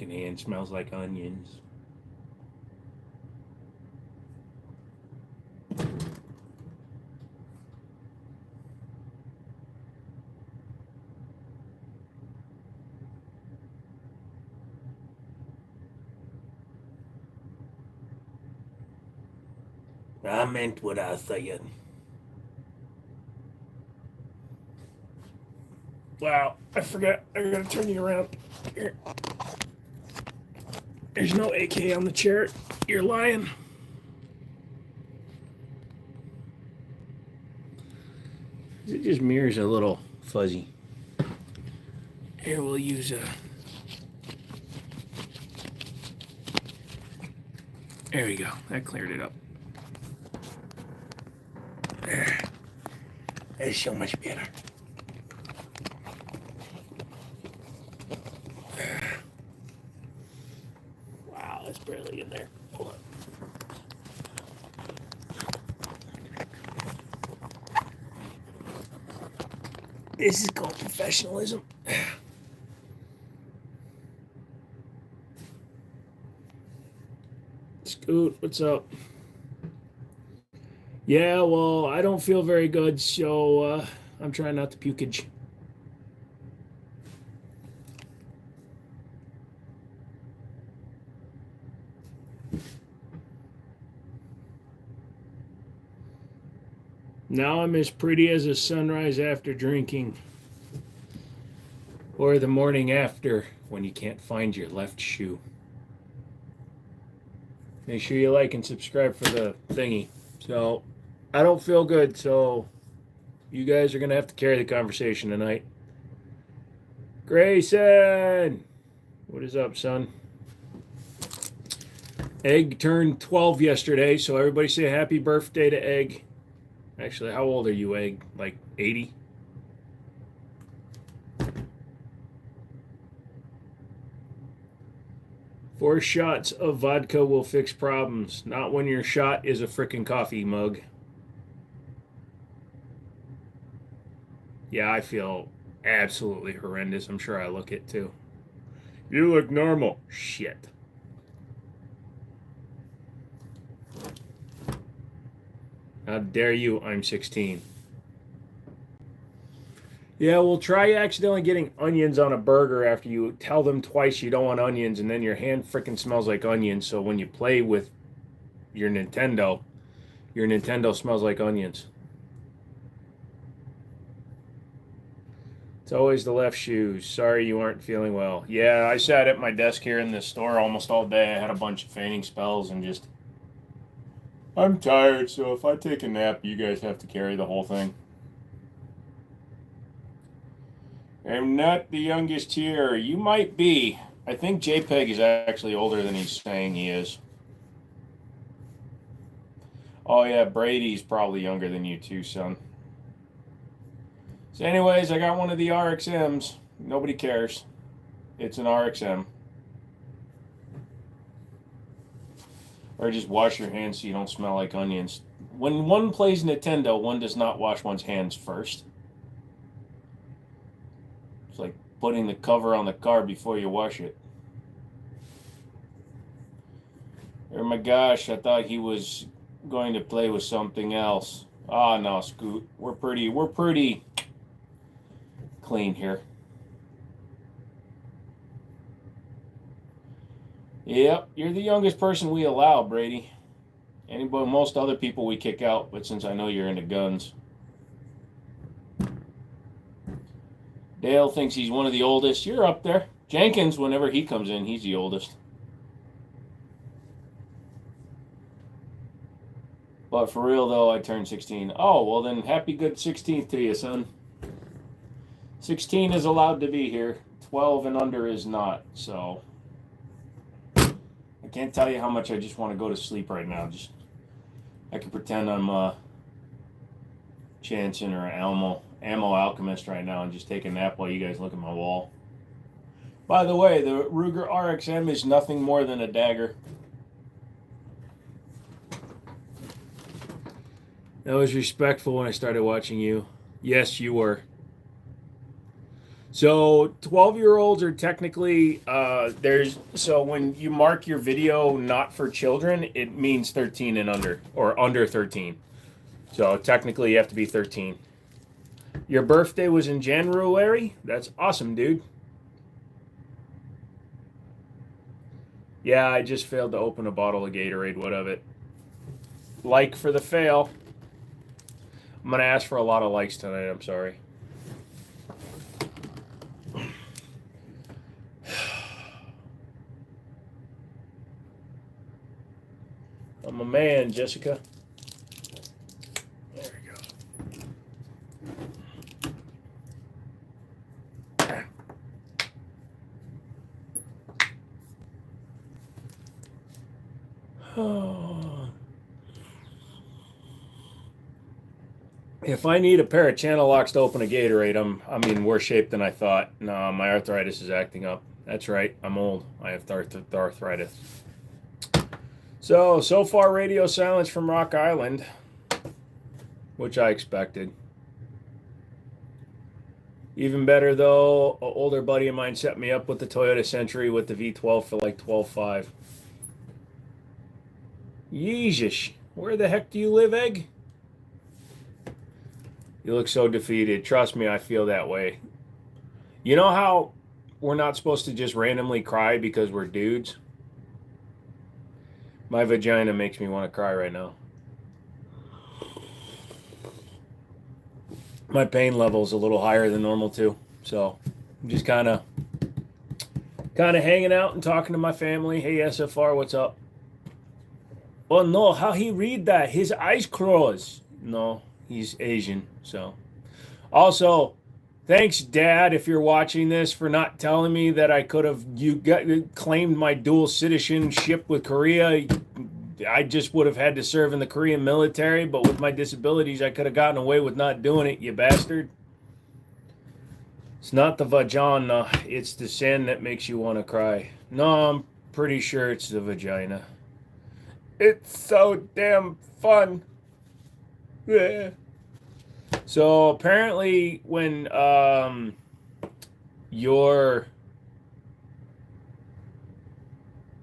fucking hand smells like onions. I meant what I said. Wow, I forgot. I gotta turn you around. Here. There's no AK on the chair. You're lying. It just mirrors a little fuzzy. Here, we'll use a. There we go. That cleared it up. There. That's so much better. Wow, that's barely in there. Hold on. This is called professionalism. Scoot, what's up? Yeah, well, I don't feel very good, so I'm trying not to pukage. Now I'm as pretty as a sunrise after drinking, or the morning after when you can't find your left shoe. Make sure you like and subscribe for the thingy. So, I don't feel good, so you guys are going to have to carry the conversation tonight. Grayson! What is up, son? Egg turned 12 yesterday, so everybody say happy birthday to Egg. Actually, how old are you, Egg? Like 80? Four shots of vodka will fix problems. Not when your shot is a frickin' coffee mug. Yeah, I feel absolutely horrendous. I'm sure I look it too. You look normal. Shit. How dare you? I'm 16. Yeah, well, try accidentally getting onions on a burger after you tell them twice you don't want onions, and then your hand frickin' smells like onions. So when you play with your Nintendo smells like onions. It's always the left shoes. Sorry you aren't feeling well. Yeah, I sat at my desk here in this store almost all day. I had a bunch of fainting spells and just... I'm tired, so if I take a nap, you guys have to carry the whole thing. I'm not the youngest here. You might be. I think JPEG is actually older than he's saying he is. Oh yeah, Brady's probably younger than you too, son. So anyways, I got one of the RXMs. Nobody cares. It's an RXM. Or just wash your hands so you don't smell like onions. When one plays Nintendo, one does not wash one's hands first. It's like putting the cover on the car before you wash it. Oh my gosh, I thought he was going to play with something else. Ah, no, Scoot. We're pretty clean here. Yep, you're the youngest person we allow, Brady. Anybody, most other people we kick out, but since I know you're into guns. Dale thinks he's one of the oldest. You're up there. Jenkins, whenever he comes in, he's the oldest. But for real, though, I turned 16. Oh, well then, happy good 16th to you, son. 16 is allowed to be here. 12 and under is not, so... I can't tell you how much I just want to go to sleep right now. I can pretend I'm Chanson or Ammo Alchemist right now and just take a nap while you guys look at my wall. By the way, the Ruger RXM is nothing more than a dagger. That was respectful when I started watching you. Yes, you were. So 12-year-olds are technically so when you mark your video not for children, it means 13 and under or under 13. So technically you have to be 13. Your birthday was in January? That's awesome, dude. Yeah, I just failed to open a bottle of Gatorade. What of it? Like for the fail. I'm going to ask for a lot of likes tonight. I'm sorry. I'm a man, Jessica. There we go. If I need a pair of channel locks to open a Gatorade, I'm in worse shape than I thought. No, my arthritis is acting up. That's right. I'm old. I have arthritis. So far radio silence from Rock Island, which I expected. Even better though, an older buddy of mine set me up with the Toyota Century with the V12 for like 12.5. Yeesh. Where the heck do you live, Egg? You look so defeated. Trust me, I feel that way. You know how we're not supposed to just randomly cry because we're dudes? My vagina makes me want to cry right now. My pain level is a little higher than normal too. So I'm just kind of hanging out and talking to my family. Hey, SFR, what's up? Oh no, how he read that? His eyes closed. No, he's Asian. So also, thanks, Dad, if you're watching this, for not telling me that I could have claimed my dual citizenship with Korea. I just would have had to serve in the Korean military, but with my disabilities, I could have gotten away with not doing it, you bastard. It's not the vagina, it's the sand that makes you want to cry. No, I'm pretty sure it's the vagina. It's so damn fun. Yeah. So apparently when you're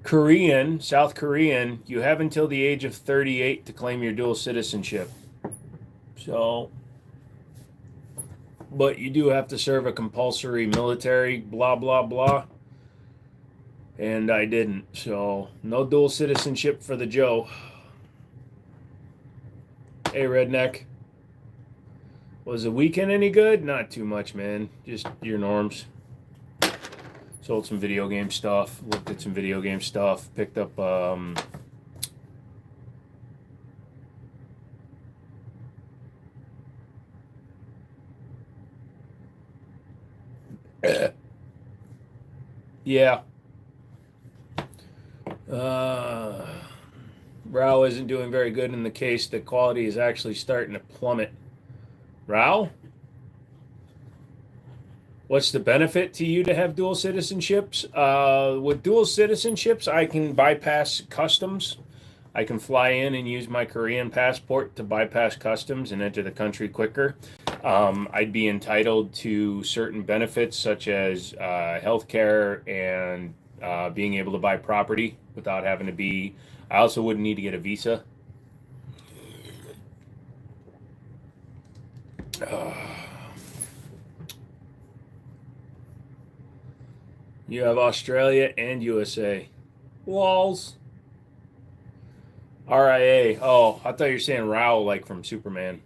Korean, South Korean, you have until the age of 38 to claim your dual citizenship. So, but you do have to serve a compulsory military, blah, blah, blah. And I didn't. So, no dual citizenship for the Joe. Hey, Redneck. Was the weekend any good? Not too much, man. Just your norms. Sold some video game stuff. Looked at some video game stuff. Picked up yeah. Rao isn't doing very good in the case. The quality is actually starting to plummet. Rao? What's the benefit to you to have dual citizenships? With dual citizenships, I can bypass customs. I can fly in and use my Korean passport to bypass customs and enter the country quicker. I'd be entitled to certain benefits such as healthcare and being able to buy property without having to be. I also wouldn't need to get a visa. You have Australia and USA. Lols. RIA. Oh, I thought you were saying Rao like from Superman.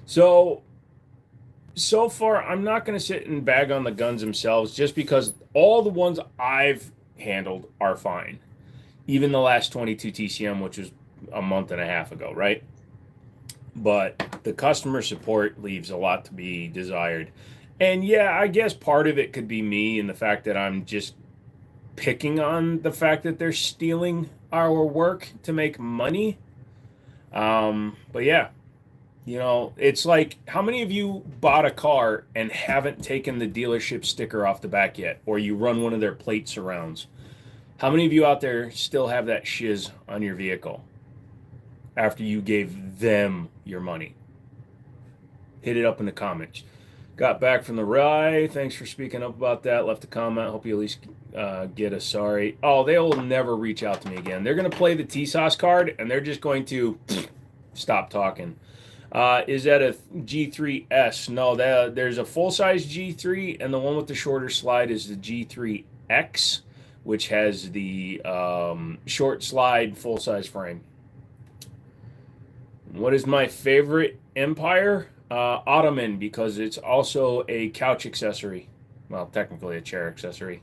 So far, I'm not going to sit and bag on the guns themselves just because all the ones I've handled are fine. Even the last 22 TCM, which was a month and a half ago, right? But the customer support leaves a lot to be desired. And yeah, I guess part of it could be me and the fact that I'm just picking on the fact that they're stealing our work to make money. But yeah, you know, it's like, how many of you bought a car and haven't taken the dealership sticker off the back yet? Or you run one of their plate surrounds? How many of you out there still have that shiz on your vehicle after you gave them your money? Hit it up in the comments. Got back from the rye. Thanks for speaking up about that. Left a comment. Hope you at least get a sorry. Oh, they'll never reach out to me again. They're going to play the T-Sauce card, and they're just going to stop talking. Is that a G3S? No, there's a full-size G3, and the one with the shorter slide is the G3X, which has the short slide full-size frame. What is my favorite Empire? Ottoman, because it's also a couch accessory. Well, technically a chair accessory.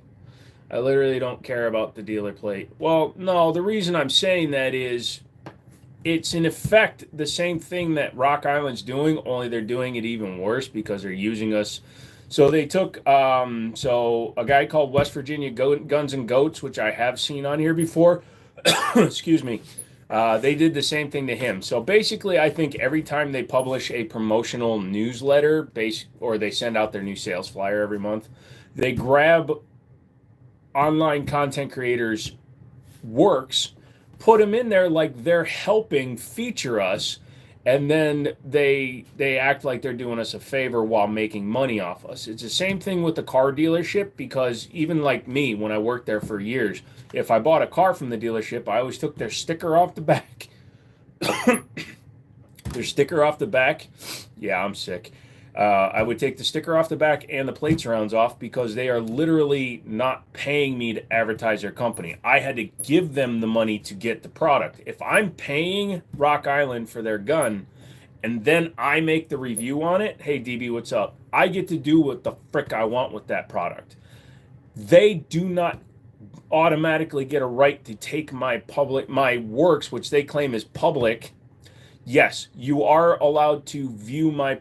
I literally don't care about the dealer plate. Well, no, the reason I'm saying that is it's in effect the same thing that Rock Island's doing, only they're doing it even worse because they're using us. So they took so a guy called West Virginia Guns and Goats, which I have seen on here before. Excuse me. They did the same thing to him. So basically, I think every time they publish a promotional newsletter, or they send out their new sales flyer every month, they grab online content creators' works, put them in there like they're helping feature us, and then they act like they're doing us a favor while making money off us. It's the same thing with the car dealership, because even like me, when I worked there for years, if I bought a car from the dealership, I always took their sticker off the back. Their sticker off the back. Yeah, I'm sick. I would take the sticker off the back and the plates rounds off, because they are literally not paying me to advertise their company. I had to give them the money to get the product. If I'm paying Rock Island for their gun and then I make the review on it, hey DB, what's up? I get to do what the frick I want with that product. They do not automatically get a right to take my works, which they claim is public. Yes, you are allowed to view my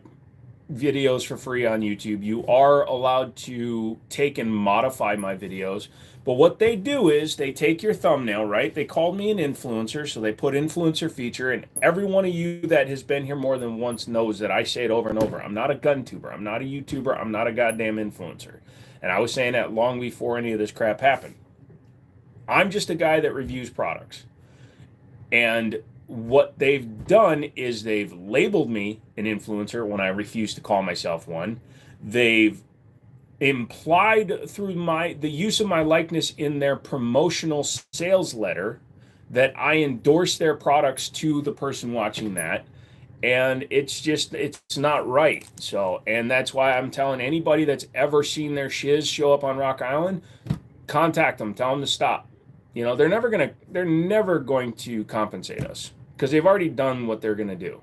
videos for free on YouTube. You are allowed to take and modify my videos. But what they do is they take your thumbnail, right? They called me an influencer, so they put influencer feature, and every one of you that has been here more than once knows that I say it over and over. I'm not a gun tuber. I'm not a YouTuber. I'm not a goddamn influencer. And I was saying that long before any of this crap happened. I'm just a guy that reviews products. And what they've done is they've labeled me an influencer when I refuse to call myself one. They've implied through the use of my likeness in their promotional sales letter that I endorse their products to the person watching that. And it's not right. So, and that's why I'm telling anybody that's ever seen their shiz show up on Rock Island, contact them, tell them to stop. You know, they're never going to compensate us, because they've already done what they're going to do.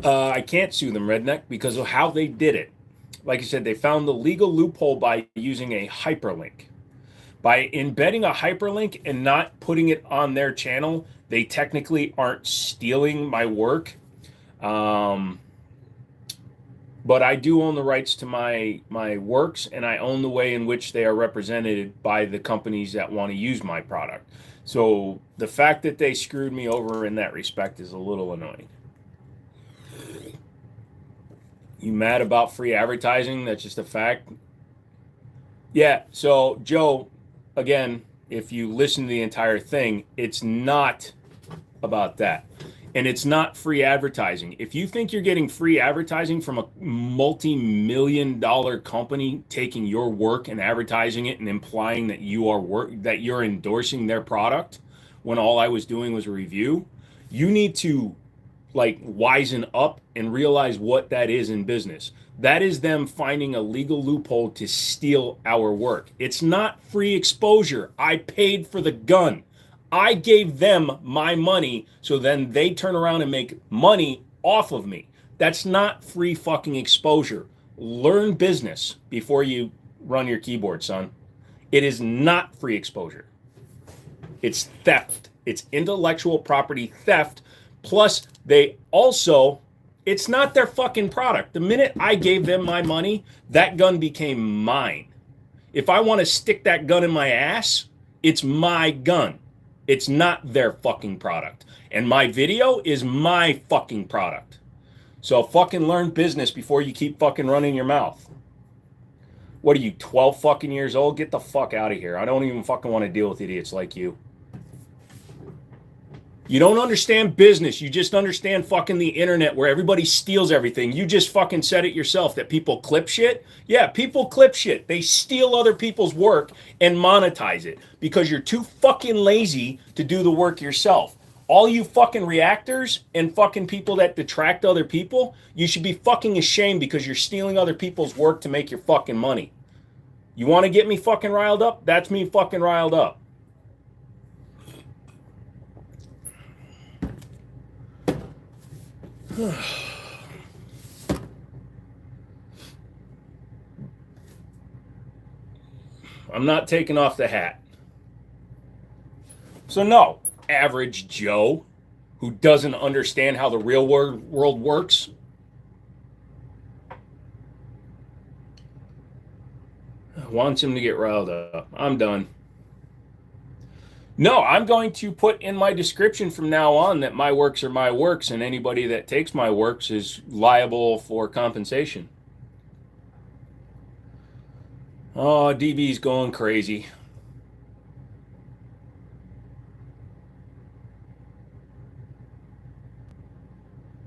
I can't sue them, Redneck, because of how they did it. Like I said, they found the legal loophole by using a hyperlink. By embedding a hyperlink and not putting it on their channel, they technically aren't stealing my work. But I do own the rights to my works, and I own the way in which they are represented by the companies that want to use my product. So the fact that they screwed me over in that respect is a little annoying. You mad about free advertising? That's just a fact. Yeah, so Joe, again, if you listen to the entire thing, it's not about that. And it's not free advertising. If you think you're getting free advertising from a multi-million-dollar company taking your work and advertising it and implying that you're endorsing their product, when all I was doing was a review, you need to wisen up and realize what that is in business. That is them finding a legal loophole to steal our work. It's not free exposure. I paid for the gun. I gave them my money, so then they turn around and make money off of me. That's not free fucking exposure. Learn business before you run your keyboard, son. It is not free exposure. It's theft. It's intellectual property theft. Plus, it's not their fucking product. The minute I gave them my money, that gun became mine. If I want to stick that gun in my ass, it's my gun. It's not their fucking product. And my video is my fucking product. So fucking learn business before you keep fucking running your mouth. What are you, 12 fucking years old? Get the fuck out of here. I don't even fucking want to deal with idiots like you. You don't understand business. You just understand fucking the internet where everybody steals everything. You just fucking said it yourself that people clip shit. Yeah, people clip shit. They steal other people's work and monetize it because you're too fucking lazy to do the work yourself. All you fucking reactors and fucking people that detract other people, you should be fucking ashamed because you're stealing other people's work to make your fucking money. You want to get me fucking riled up? That's me fucking riled up. I'm not taking off the hat. So no, average Joe who doesn't understand how the real world works wants him to get riled up. I'm done. No, I'm going to put in my description from now on that my works are my works, and anybody that takes my works is liable for compensation. Oh, DB's going crazy.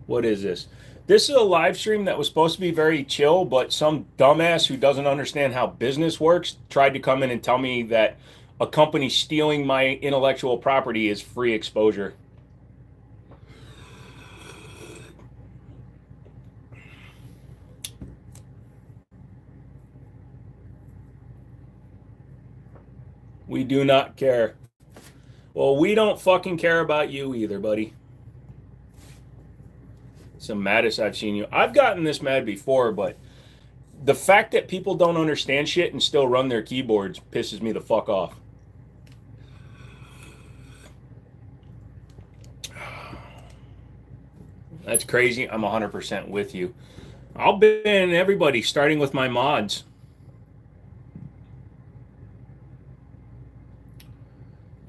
What is this? This is a live stream that was supposed to be very chill, but some dumbass who doesn't understand how business works tried to come in and tell me that a company stealing my intellectual property is free exposure. We do not care. Well, we don't fucking care about you either, buddy. Some maddest I've seen you. I've gotten this mad before, but the fact that people don't understand shit and still run their keyboards pisses me the fuck off. That's crazy. I'm 100% with you. I'll ban everybody, starting with my mods.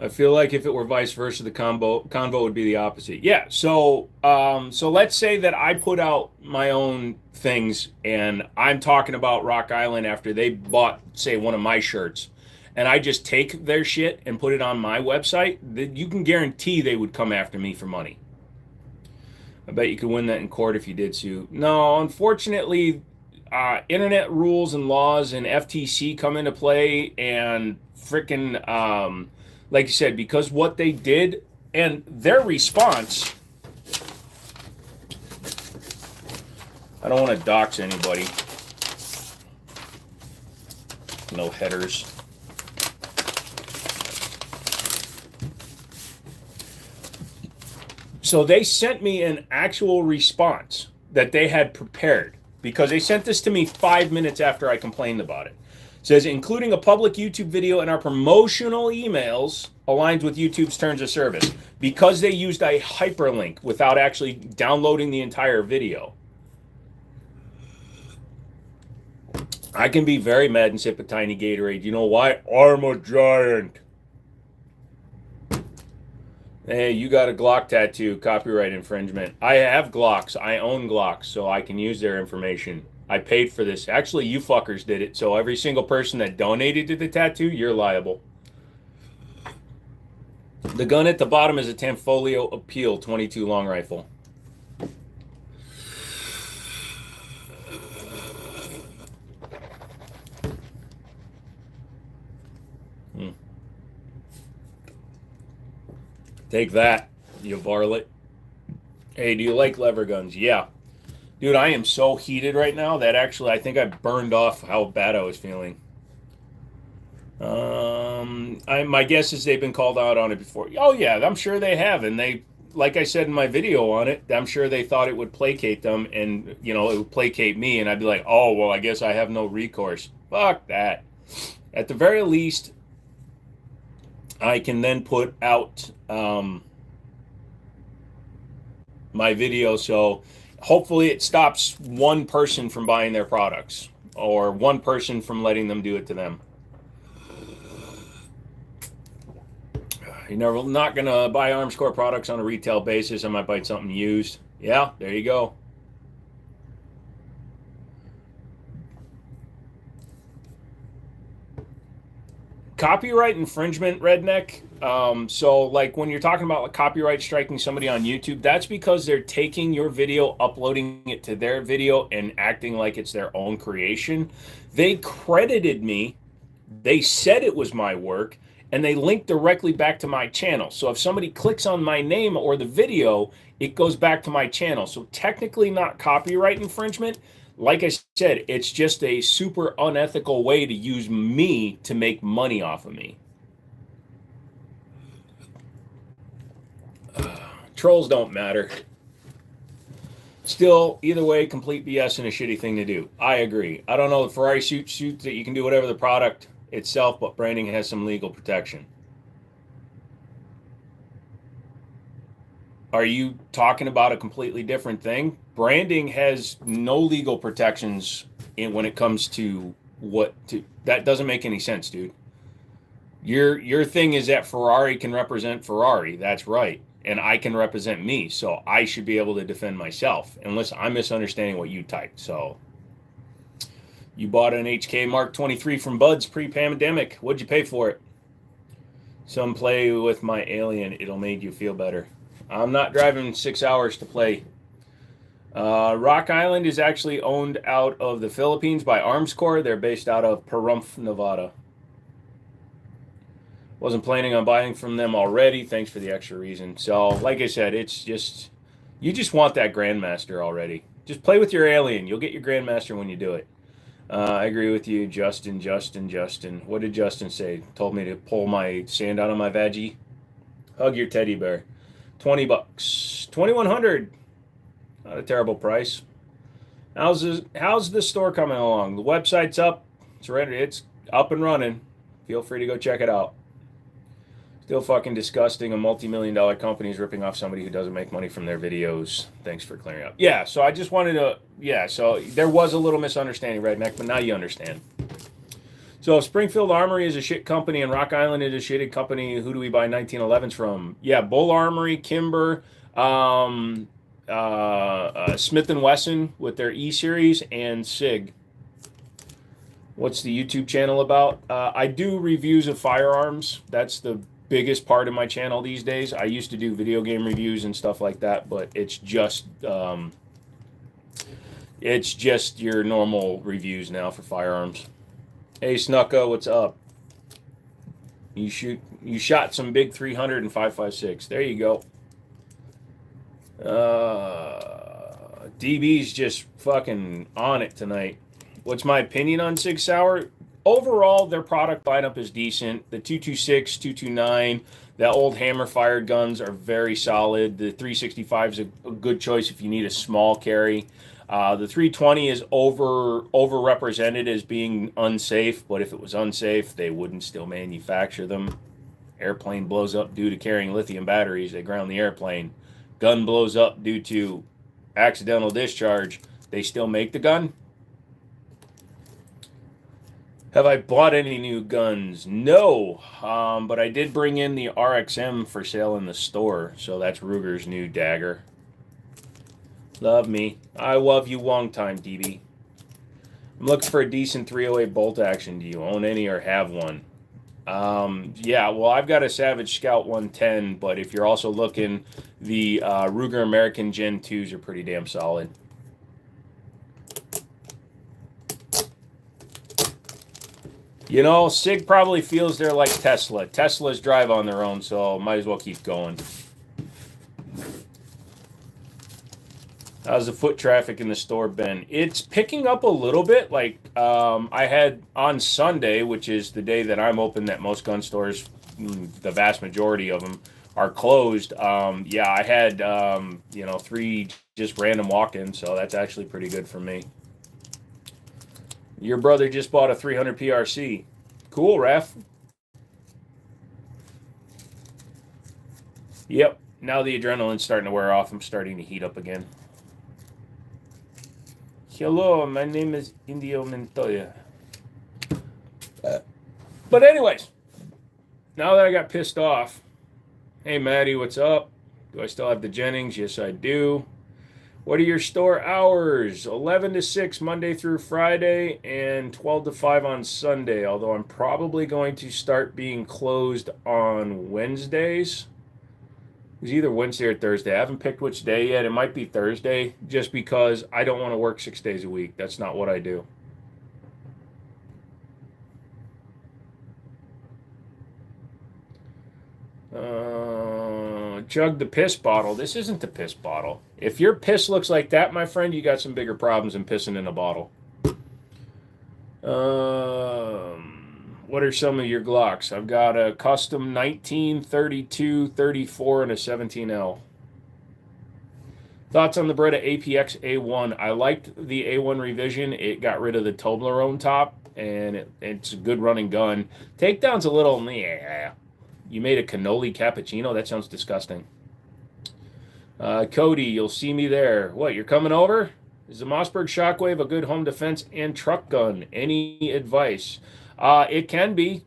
I feel like if it were vice versa, the convo would be the opposite. Yeah. So let's say that I put out my own things and I'm talking about Rock Island after they bought, say, one of my shirts, and I just take their shit and put it on my website. You can guarantee they would come after me for money. I bet you could win that in court if you did sue. No, unfortunately, internet rules and laws and FTC come into play, and freaking, like you said, because what they did and their response. I don't want to dox anybody. No headers. So they sent me an actual response that they had prepared, because they sent this to me 5 minutes after I complained about it. It says, including a public YouTube video in our promotional emails aligns with YouTube's terms of service, because they used a hyperlink without actually downloading the entire video. I can be very mad and sip a tiny Gatorade. You know why? I'm a giant. Hey, you got a Glock tattoo, copyright infringement. I have Glocks. I own Glocks, so I can use their information. I paid for this. Actually, you fuckers did it, so every single person that donated to the tattoo, you're liable. The gun at the bottom is a Tanfoglio Appeal 22 long rifle. Take that, you varlet. Hey, do you like lever guns? Yeah. Dude, I am so heated right now that actually I think I burned off how bad I was feeling. My guess is they've been called out on it before. Oh, yeah, I'm sure they have. And they, like I said in my video on it, I'm sure they thought it would placate them and, you know, it would placate me. And I'd be like, oh, well, I guess I have no recourse. Fuck that. At the very least, I can then put out my video, so hopefully it stops one person from buying their products or one person from letting them do it to them. You're never not gonna buy Armscore products on a retail basis. I might buy something used. Yeah, there you go. Copyright infringement, redneck. So like when you're talking about like copyright striking somebody on YouTube, that's because they're taking your video, uploading it to their video, and acting like it's their own creation. They credited me. They said it was my work, and they linked directly back to my channel. So if somebody clicks on my name or the video, it goes back to my channel. So technically not copyright infringement. Like I said, it's just a super unethical way to use me to make money off of me. Trolls don't matter. Still, either way, complete BS and a shitty thing to do. I agree. I don't know the Ferrari suits that you can do whatever the product itself, but branding has some legal protection. Are you talking about a completely different thing? Branding has no legal protections when it comes to that doesn't make any sense, dude. Your thing is that Ferrari can represent Ferrari. That's right. And I can represent me, so I should be able to defend myself, unless I'm misunderstanding what you typed. So, you bought an HK Mark 23 from Buds pre-pandemic. What'd you pay for it? Some play with my Alien. It'll make you feel better. I'm not driving 6 hours to play. Rock Island is actually owned out of the Philippines by Arms Corps. They're based out of Pahrump, Nevada. Wasn't planning on buying from them already. Thanks for the extra reason. So, like I said, it's just, you just want that Grandmaster already. Just play with your Alien. You'll get your Grandmaster when you do it. I agree with you, Justin. What did Justin say? Told me to pull my sand out of my veggie. Hug your teddy bear. $20. $2,100. Not a terrible price. How's the store coming along? The website's up. It's ready. It's up and running. Feel free to go check it out. Still fucking disgusting. A multi-million-dollar company is ripping off somebody who doesn't make money from their videos. Thanks for clearing up. Yeah, so I just wanted to... Yeah, so there was a little misunderstanding, Redneck, but now you understand. So Springfield Armory is a shit company and Rock Island is a shitty company. Who do we buy 1911s from? Yeah, Bull Armory, Kimber, Smith & Wesson with their E-Series, and Sig. What's the YouTube channel about? I do reviews of firearms. That's the biggest part of my channel these days. I used to do video game reviews and stuff like that, but it's just your normal reviews now for firearms. Hey Snucko, what's up? You shot some big 300 and 5.56. There you go. DB's just fucking on it tonight. What's my opinion on Sig Sauer? Overall, their product lineup is decent. The 226, 229, the old hammer-fired guns are very solid. The 365 is a good choice if you need a small carry. The 320 is overrepresented as being unsafe, but if it was unsafe, they wouldn't still manufacture them. Airplane blows up due to carrying lithium batteries. They ground the airplane. Gun blows up due to accidental discharge. They still make the gun. Have I bought any new guns? No, but I did bring in the RXM for sale in the store, so that's Ruger's new dagger. Love me. I love you long time, DB. I'm looking for a decent 308 bolt action. Do you own any or have one? Yeah, well, I've got a Savage Scout 110, but if you're also looking, the Ruger American Gen 2s are pretty damn solid. You know, Sig probably feels they're like Tesla. Teslas drive on their own, so might as well keep going. How's the foot traffic in the store been? It's picking up a little bit. Like, I had on Sunday, which is the day that I'm open, that most gun stores, the vast majority of them, are closed. Yeah, I had, 3 just random walk-ins, so that's actually pretty good for me. Your brother just bought a 300 PRC. Cool, Ref. Yep, now the adrenaline's starting to wear off. I'm starting to heat up again. Hello, my name is Indio Montoya. But anyways, now that I got pissed off, hey Maddie, what's up? Do I still have the Jennings? Yes, I do. What are your store hours? 11 to 6 Monday through Friday and 12 to 5 on Sunday, although I'm probably going to start being closed on Wednesdays. It's either Wednesday or Thursday. I haven't picked which day yet. It might be Thursday just because I don't want to work 6 days a week. That's not what I do. Jug the piss bottle. This isn't the piss bottle. If your piss looks like that, my friend, you got some bigger problems than pissing in a bottle. What are some of your Glocks? I've got a custom 19, 32, 34, and a 17L. Thoughts on the Beretta APX A1? I liked the A1 revision. It got rid of the Toblerone top, and it's a good running gun. Takedown's a little, yeah. You made a cannoli cappuccino? That sounds disgusting. Cody, you'll see me there. What, you're coming over? Is the Mossberg Shockwave a good home defense and truck gun? Any advice? It can be.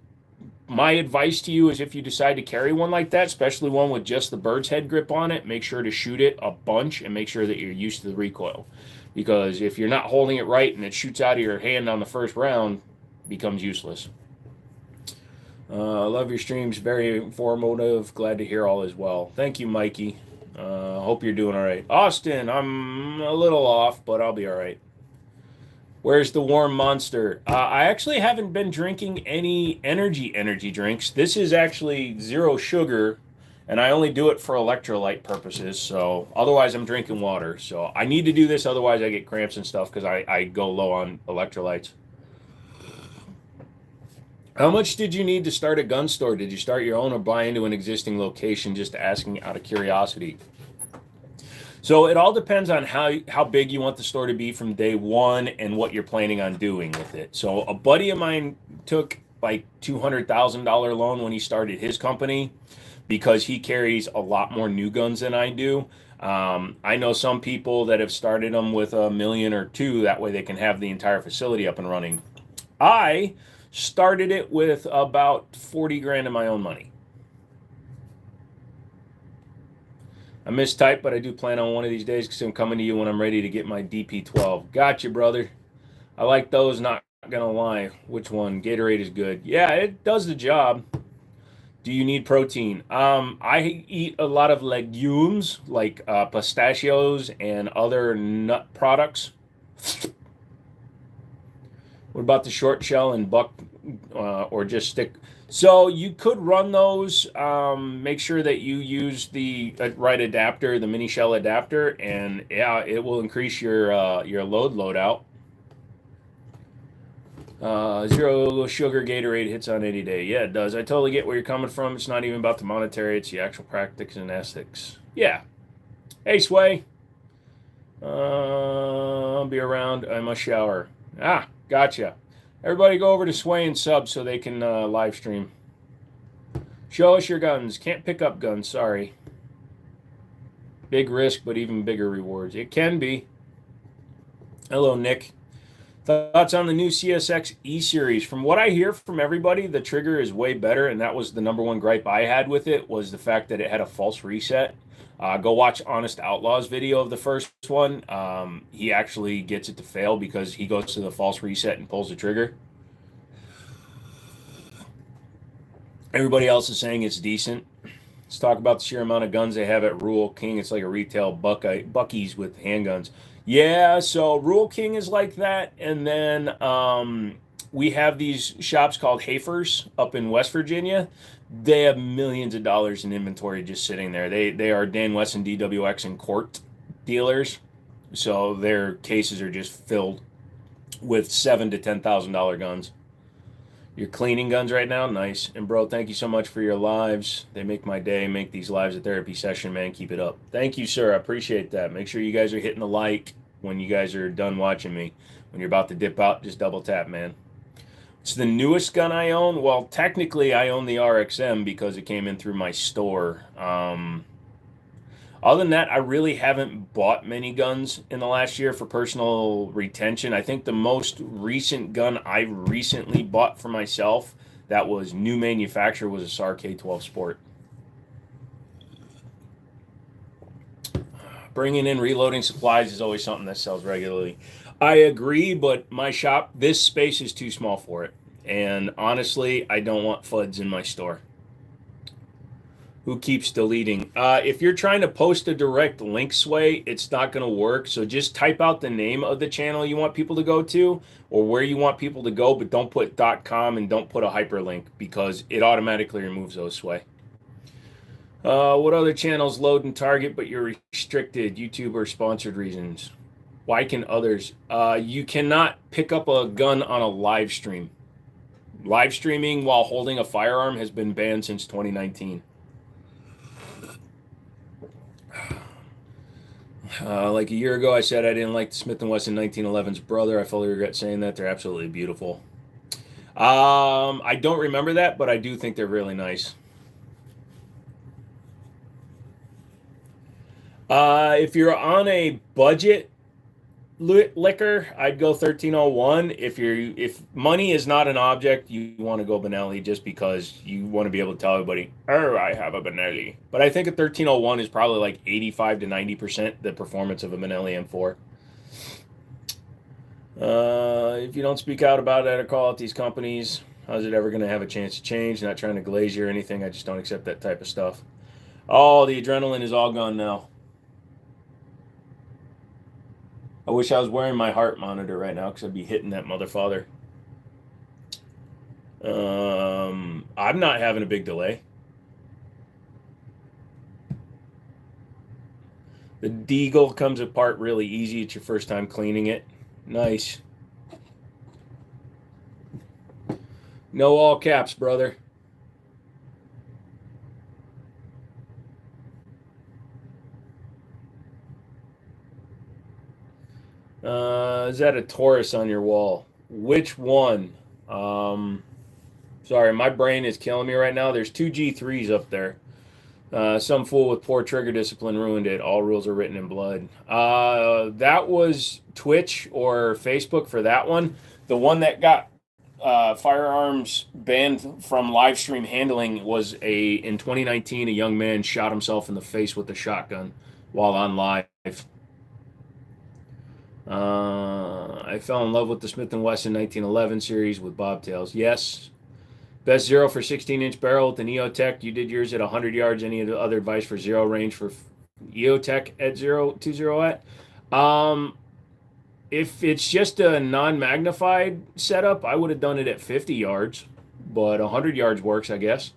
My advice to you is if you decide to carry one like that, especially one with just the bird's head grip on it, make sure to shoot it a bunch and make sure that you're used to the recoil. Because if you're not holding it right and it shoots out of your hand on the first round, it becomes useless. Love your streams. Very informative. Glad to hear all is well. Thank you, Mikey. Hope you're doing all right. Austin, I'm a little off, but I'll be all right. Where's the warm monster? I actually haven't been drinking any energy drinks. This is actually 0 sugar, and I only do it for electrolyte purposes. So otherwise, I'm drinking water. So I need to do this, otherwise I get cramps and stuff because I go low on electrolytes. How much did you need to start a gun store? Did you start your own or buy into an existing location? Just asking out of curiosity. So it all depends on how big you want the store to be from day one and what you're planning on doing with it. So a buddy of mine took like $200,000 loan when he started his company because he carries a lot more new guns than I do. I know some people that have started them with $1 million or $2 million. That way they can have the entire facility up and running. I started it with about 40 grand of my own money. I mistyped, but I do plan on one of these days because I'm coming to you when I'm ready to get my DP12. Gotcha, brother. I like those, not gonna lie. Which one? Gatorade is good. Yeah, it does the job. Do you need protein? I eat a lot of legumes like pistachios and other nut products. What about the short shell and buck or just stick? So you could run those. Make sure that you use the right adapter, the mini shell adapter, and yeah, it will increase your loadout. 0 sugar Gatorade hits on any day. Yeah, it does. I totally get where you're coming from. It's not even about the monetary. It's the actual practice and ethics. Yeah. Hey, Sway. I'll be around. I must shower. Ah, gotcha. Everybody go over to Sway and sub so they can live stream. Show us your guns. Can't pick up guns, sorry. Big risk, but even bigger rewards. It can be. Hello, Nick. Thoughts on the new CSX E-Series? From what I hear from everybody, the trigger is way better, and that was the number one gripe I had with it, was the fact that it had a false reset. Go watch Honest Outlaw's video of the first one. He actually gets it to fail because he goes to the false reset and pulls the trigger. Everybody else is saying it's decent. Let's talk about the sheer amount of guns they have at Rural King. It's like a retail Buc-ee's with handguns. Yeah, so Rural King is like that. And then we have these shops called Hafers up in West Virginia. They have millions of dollars in inventory just sitting there. They are Dan Wesson, DWX, and Court dealers. So their cases are just filled with $7,000 to $10,000 guns. You're cleaning guns right now? Nice. And bro, thank you so much for your lives. They make my day. Make these lives a therapy session, man. Keep it up. Thank you, sir. I appreciate that. Make sure you guys are hitting the like when you guys are done watching me. When you're about to dip out, just double tap, man. It's the newest gun I own. Well, technically, I own the RXM because it came in through my store. Other than that, I really haven't bought many guns in the last year for personal retention. I think the most recent gun I recently bought for myself that was new manufacturer was a SAR K12 Sport. bringing in reloading supplies is always something that sells regularly. I agree, but my shop, this space is too small for it. And honestly, I don't want FUDs in my store. Who keeps deleting? If you're trying to post a direct link sway, it's not going to work. So just type out the name of the channel you want people to go to or where you want people to go, but don't put .com and don't put a hyperlink because it automatically removes those sway. What other channels load and target, but you're restricted? YouTube or sponsored reasons? Why can others? You cannot pick up a gun on a live stream. Live streaming while holding a firearm has been banned since 2019. Like a year ago, I said I didn't like the Smith & Wesson 1911's brother. I fully regret saying that. They're absolutely beautiful. I don't remember that, but I do think they're really nice. If you're on a budget liquor, I'd go 1301. If money is not an object, you want to go Benelli just because you want to be able to tell everybody, oh, I have a Benelli. But I think a 1301 is probably like 85 to 90% the performance of a Benelli M4. If you don't speak out about it or call out these companies, how's it ever going to have a chance to change? Not trying to glaze you or anything. I just don't accept that type of stuff. Oh, the adrenaline is all gone now. I wish I was wearing my heart monitor right now because I'd be hitting that motherfather. I'm not having a big delay. The deagle comes apart really easy. It's your first time cleaning it. Nice. No all caps, brother. Is that a Taurus on your wall? Which one? Sorry, my brain is killing me right now. There's two G3s up there. Some fool with poor trigger discipline ruined it. All rules are written in blood. That was Twitch or Facebook for that one. The one that got firearms banned from live stream handling was in 2019, a young man shot himself in the face with a shotgun while on live. I fell in love with the Smith & Wesson 1911 series with bobtails. Yes. Best zero for 16-inch barrel with the Neotech. You did yours at 100 yards. Any other advice for zero range for EOTech at 020 at? If it's just a non-magnified setup, I would have done it at 50 yards, but 100 yards works, I guess.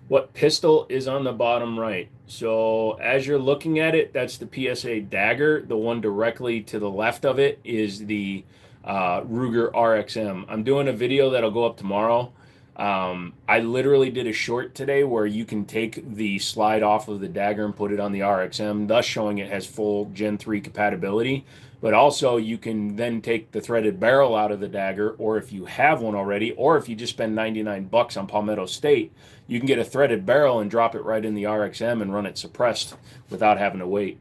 What pistol is on the bottom right? So as you're looking at it, that's the PSA Dagger. The one directly to the left of it is the Ruger RXM. I'm doing a video that'll go up tomorrow. I literally did a short today where you can take the slide off of the Dagger and put it on the RXM, thus showing it has full Gen 3 compatibility. But also you can then take the threaded barrel out of the Dagger, or if you have one already, or if you just spend 99 bucks on Palmetto State, you can get a threaded barrel and drop it right in the RXM and run it suppressed without having to wait.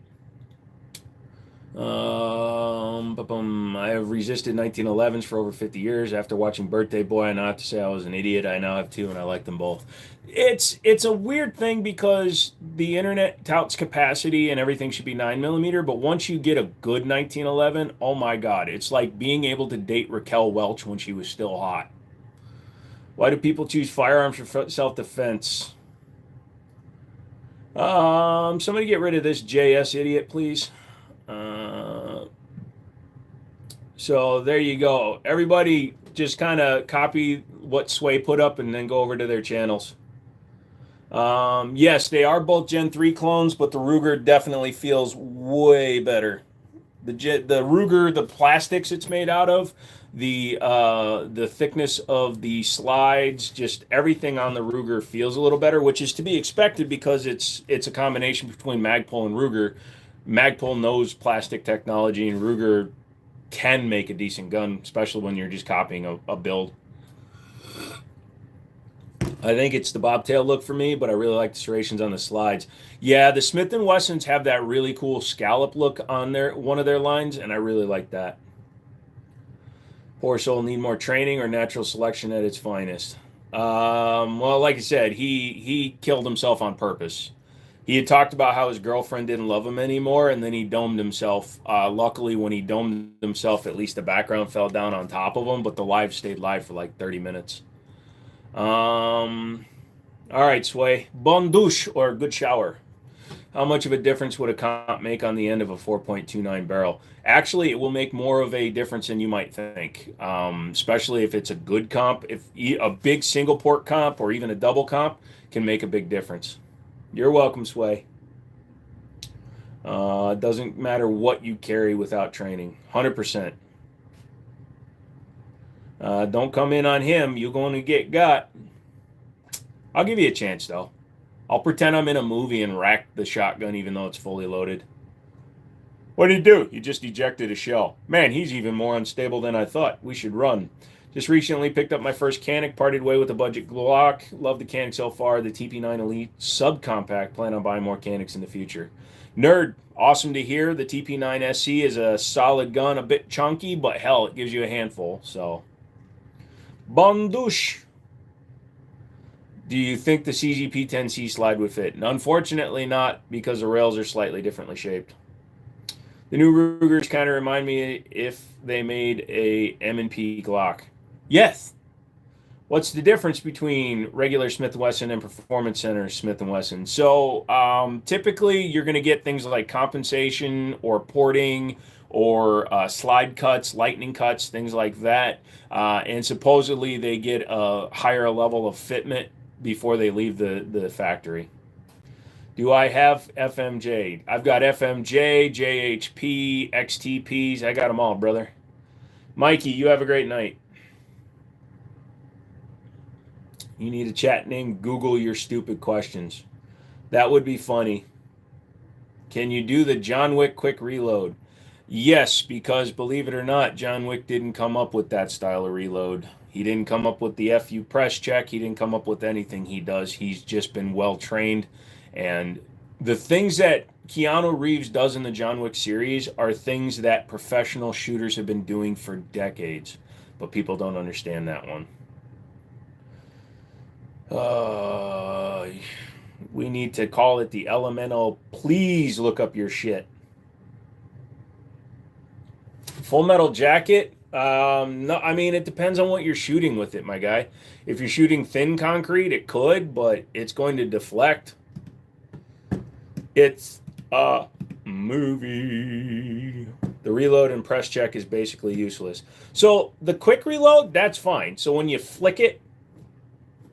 I have resisted 1911s for over 50 years. After watching Birthday Boy, I now have to say I was an idiot. I now have two, and I like them both. It's a weird thing because the internet touts capacity and everything should be 9mm, but once you get a good 1911, oh my God, it's like being able to date Raquel Welch when she was still hot. Why do people choose firearms for self-defense? Somebody get rid of this JS idiot, please. So there you go. Everybody just kind of copy what Sway put up and then go over to their channels. Yes, they are both Gen 3 clones, but the Ruger definitely feels way better. The Ruger, the plastics it's made out of, the thickness of the slides, just everything on the Ruger feels a little better, which is to be expected because it's a combination between Magpul and Ruger. Magpul knows plastic technology, and Ruger can make a decent gun, especially when you're just copying a build. I think it's the bobtail look for me, but I really like the serrations on the slides. Yeah, the Smith & Wessons have that really cool scallop look on one of their lines, and I really like that. Poor soul need more training or natural selection at its finest. Well, like I said, he killed himself on purpose. He had talked about how his girlfriend didn't love him anymore, and then he domed himself. Luckily, when he domed himself, at least the background fell down on top of him, but the live stayed live for like 30 minutes. All right, Sway. Bon douche or good shower. How much of a difference would a comp make on the end of a 4.29 barrel? Actually, it will make more of a difference than you might think, especially if it's a good comp. If a big single port comp or even a double comp can make a big difference. You're welcome, Sway. It doesn't matter what you carry without training. 100%. Don't come in on him. You're going to get got. I'll give you a chance, though. I'll pretend I'm in a movie and rack the shotgun even though it's fully loaded. What did he do? He just ejected a shell. Man, he's even more unstable than I thought. We should run. Just recently picked up my first Canic, parted way with a budget Glock. Love the Canic so far. The TP9 Elite subcompact. Plan on buying more Canics in the future. Nerd, awesome to hear. The TP9 SC is a solid gun, a bit chunky, but hell, it gives you a handful. So, bon douche. Do you think the CZP-10C slide would fit? And unfortunately not, because the rails are slightly differently shaped. The new Rugers kind of remind me if they made a M&P Glock. Yes. What's the difference between regular Smith & Wesson and Performance Center Smith & Wesson? So typically you're going to get things like compensation or porting or slide cuts, lightning cuts, things like that. And supposedly they get a higher level of fitment before they leave the factory. Do I have FMJ? I've got FMJ, JHP, XTPs. I got them all, brother. Mikey, you have a great night. You need a chat name. Google your stupid questions. That would be funny. Can you do the John Wick quick reload? Yes, because believe it or not, John Wick didn't come up with that style of reload. He didn't come up with the FU press check. He didn't come up with anything he does. He's just been well trained. And the things that Keanu Reeves does in the John Wick series are things that professional shooters have been doing for decades. But people don't understand that one. We need to call it the Elemental. Please look up your shit. Full Metal Jacket. No, I mean, it depends on what you're shooting with it, my guy. If you're shooting thin concrete, it could, but it's going to deflect. It's a movie. The reload and press check is basically useless. So the quick reload, that's fine. So when you flick it,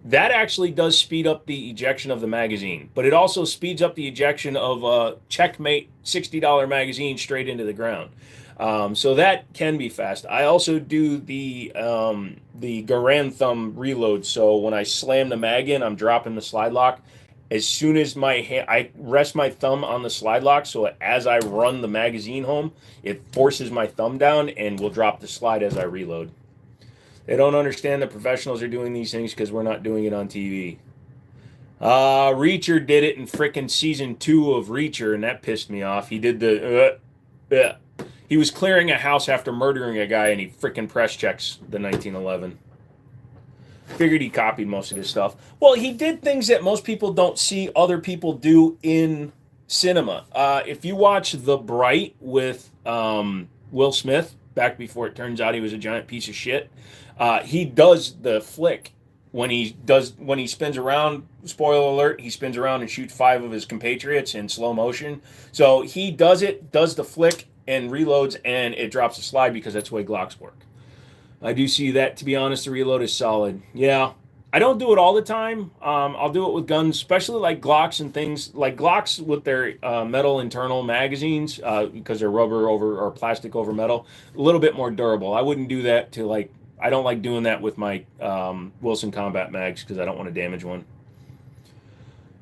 that actually does speed up the ejection of the magazine, but it also speeds up the ejection of a Checkmate $60 magazine straight into the ground. So that can be fast. I also do the Garand thumb reload. So when I slam the mag in, I'm dropping the slide lock. As soon as I rest my thumb on the slide lock, so as I run the magazine home, it forces my thumb down and will drop the slide as I reload. They don't understand that professionals are doing these things because we're not doing it on TV. Reacher did it in frickin' season 2 of Reacher, and that pissed me off. He did he was clearing a house after murdering a guy, and he frickin' press checks the 1911. Figured he copied most of his stuff. Well, he did things that most people don't see other people do in cinema. If you watch The Bright with Will Smith, back before it turns out he was a giant piece of shit, he does the flick when he spins around. Spoiler alert, he spins around and shoots 5 of his compatriots in slow motion. So he does the flick and reloads, and it drops a slide because that's the way Glocks work. I do see that. To be honest, the reload is solid. Yeah, I don't do it all the time. I'll do it with guns, especially like Glocks and things like Glocks with their metal internal magazines because they're rubber over or plastic over metal. A little bit more durable. I wouldn't do that to I don't like doing that with my Wilson Combat mags because I don't want to damage one.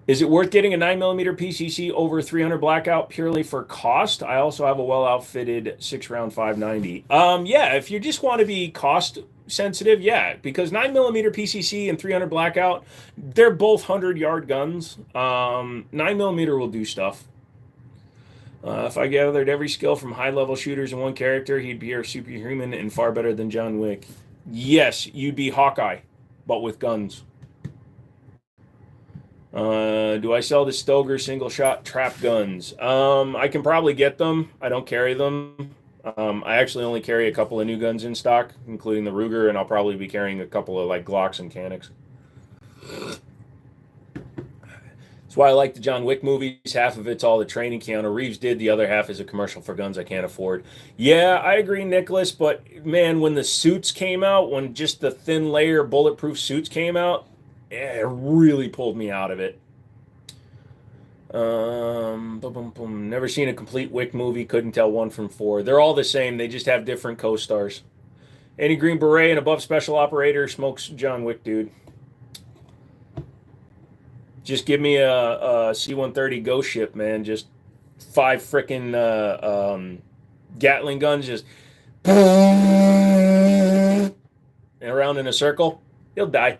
Is it worth getting a 9mm PCC over 300 blackout purely for cost? I also have a well-outfitted 6-round 590. Yeah, if you just want to be cost sensitive, yeah, because 9mm PCC and 300 blackout, they're both 100-yard guns. 9mm will do stuff. If I gathered every skill from high-level shooters in one character, he'd be a superhuman and far better than John Wick. Yes, you'd be Hawkeye, but with guns. Do I sell the Stoger single shot trap guns? I can probably get them. I don't carry them. I actually only carry a couple of new guns in stock, including the Ruger, and I'll probably be carrying a couple of like Glocks and Canics. That's why I like the John Wick movies. Half of it's all the training Keanu Reeves did. The other half is a commercial for guns I can't afford. Yeah, I agree, Nicholas. But man, when the suits came out, when just the thin layer bulletproof suits came out, it really pulled me out of it. Boom, boom, boom. Never seen a complete Wick movie. Couldn't tell one from four. They're all the same. They just have different co-stars. Any Green Beret and above special operator smokes John Wick, dude. Just give me a C-130 ghost ship, man. Just 5 frickin' Gatling guns, just and around in a circle. He'll die.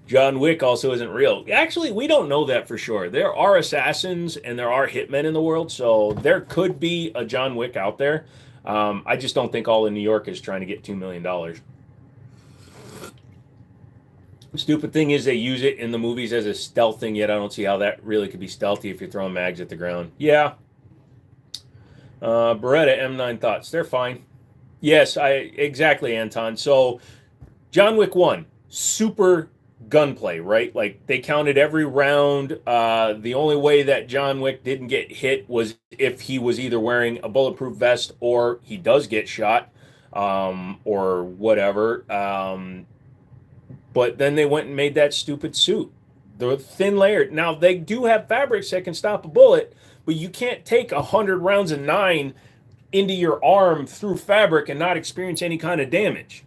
John Wick also isn't real. Actually, we don't know that for sure. There are assassins and there are hitmen in the world, so there could be a John Wick out there. I just don't think all of New York is trying to get $2 million. The stupid thing is they use it in the movies as a stealth thing, yet I don't see how that really could be stealthy if you're throwing mags at the ground. Yeah. Beretta M9 thoughts. They're fine. Yes, exactly, Anton. So John Wick 1, super gunplay, right? Like they counted every round. The only way that John Wick didn't get hit was if he was either wearing a bulletproof vest or he does get shot, or whatever. But then they went and made that stupid suit, the thin layer. Now they do have fabrics that can stop a bullet, but you can't take 100 rounds of 9 into your arm through fabric and not experience any kind of damage.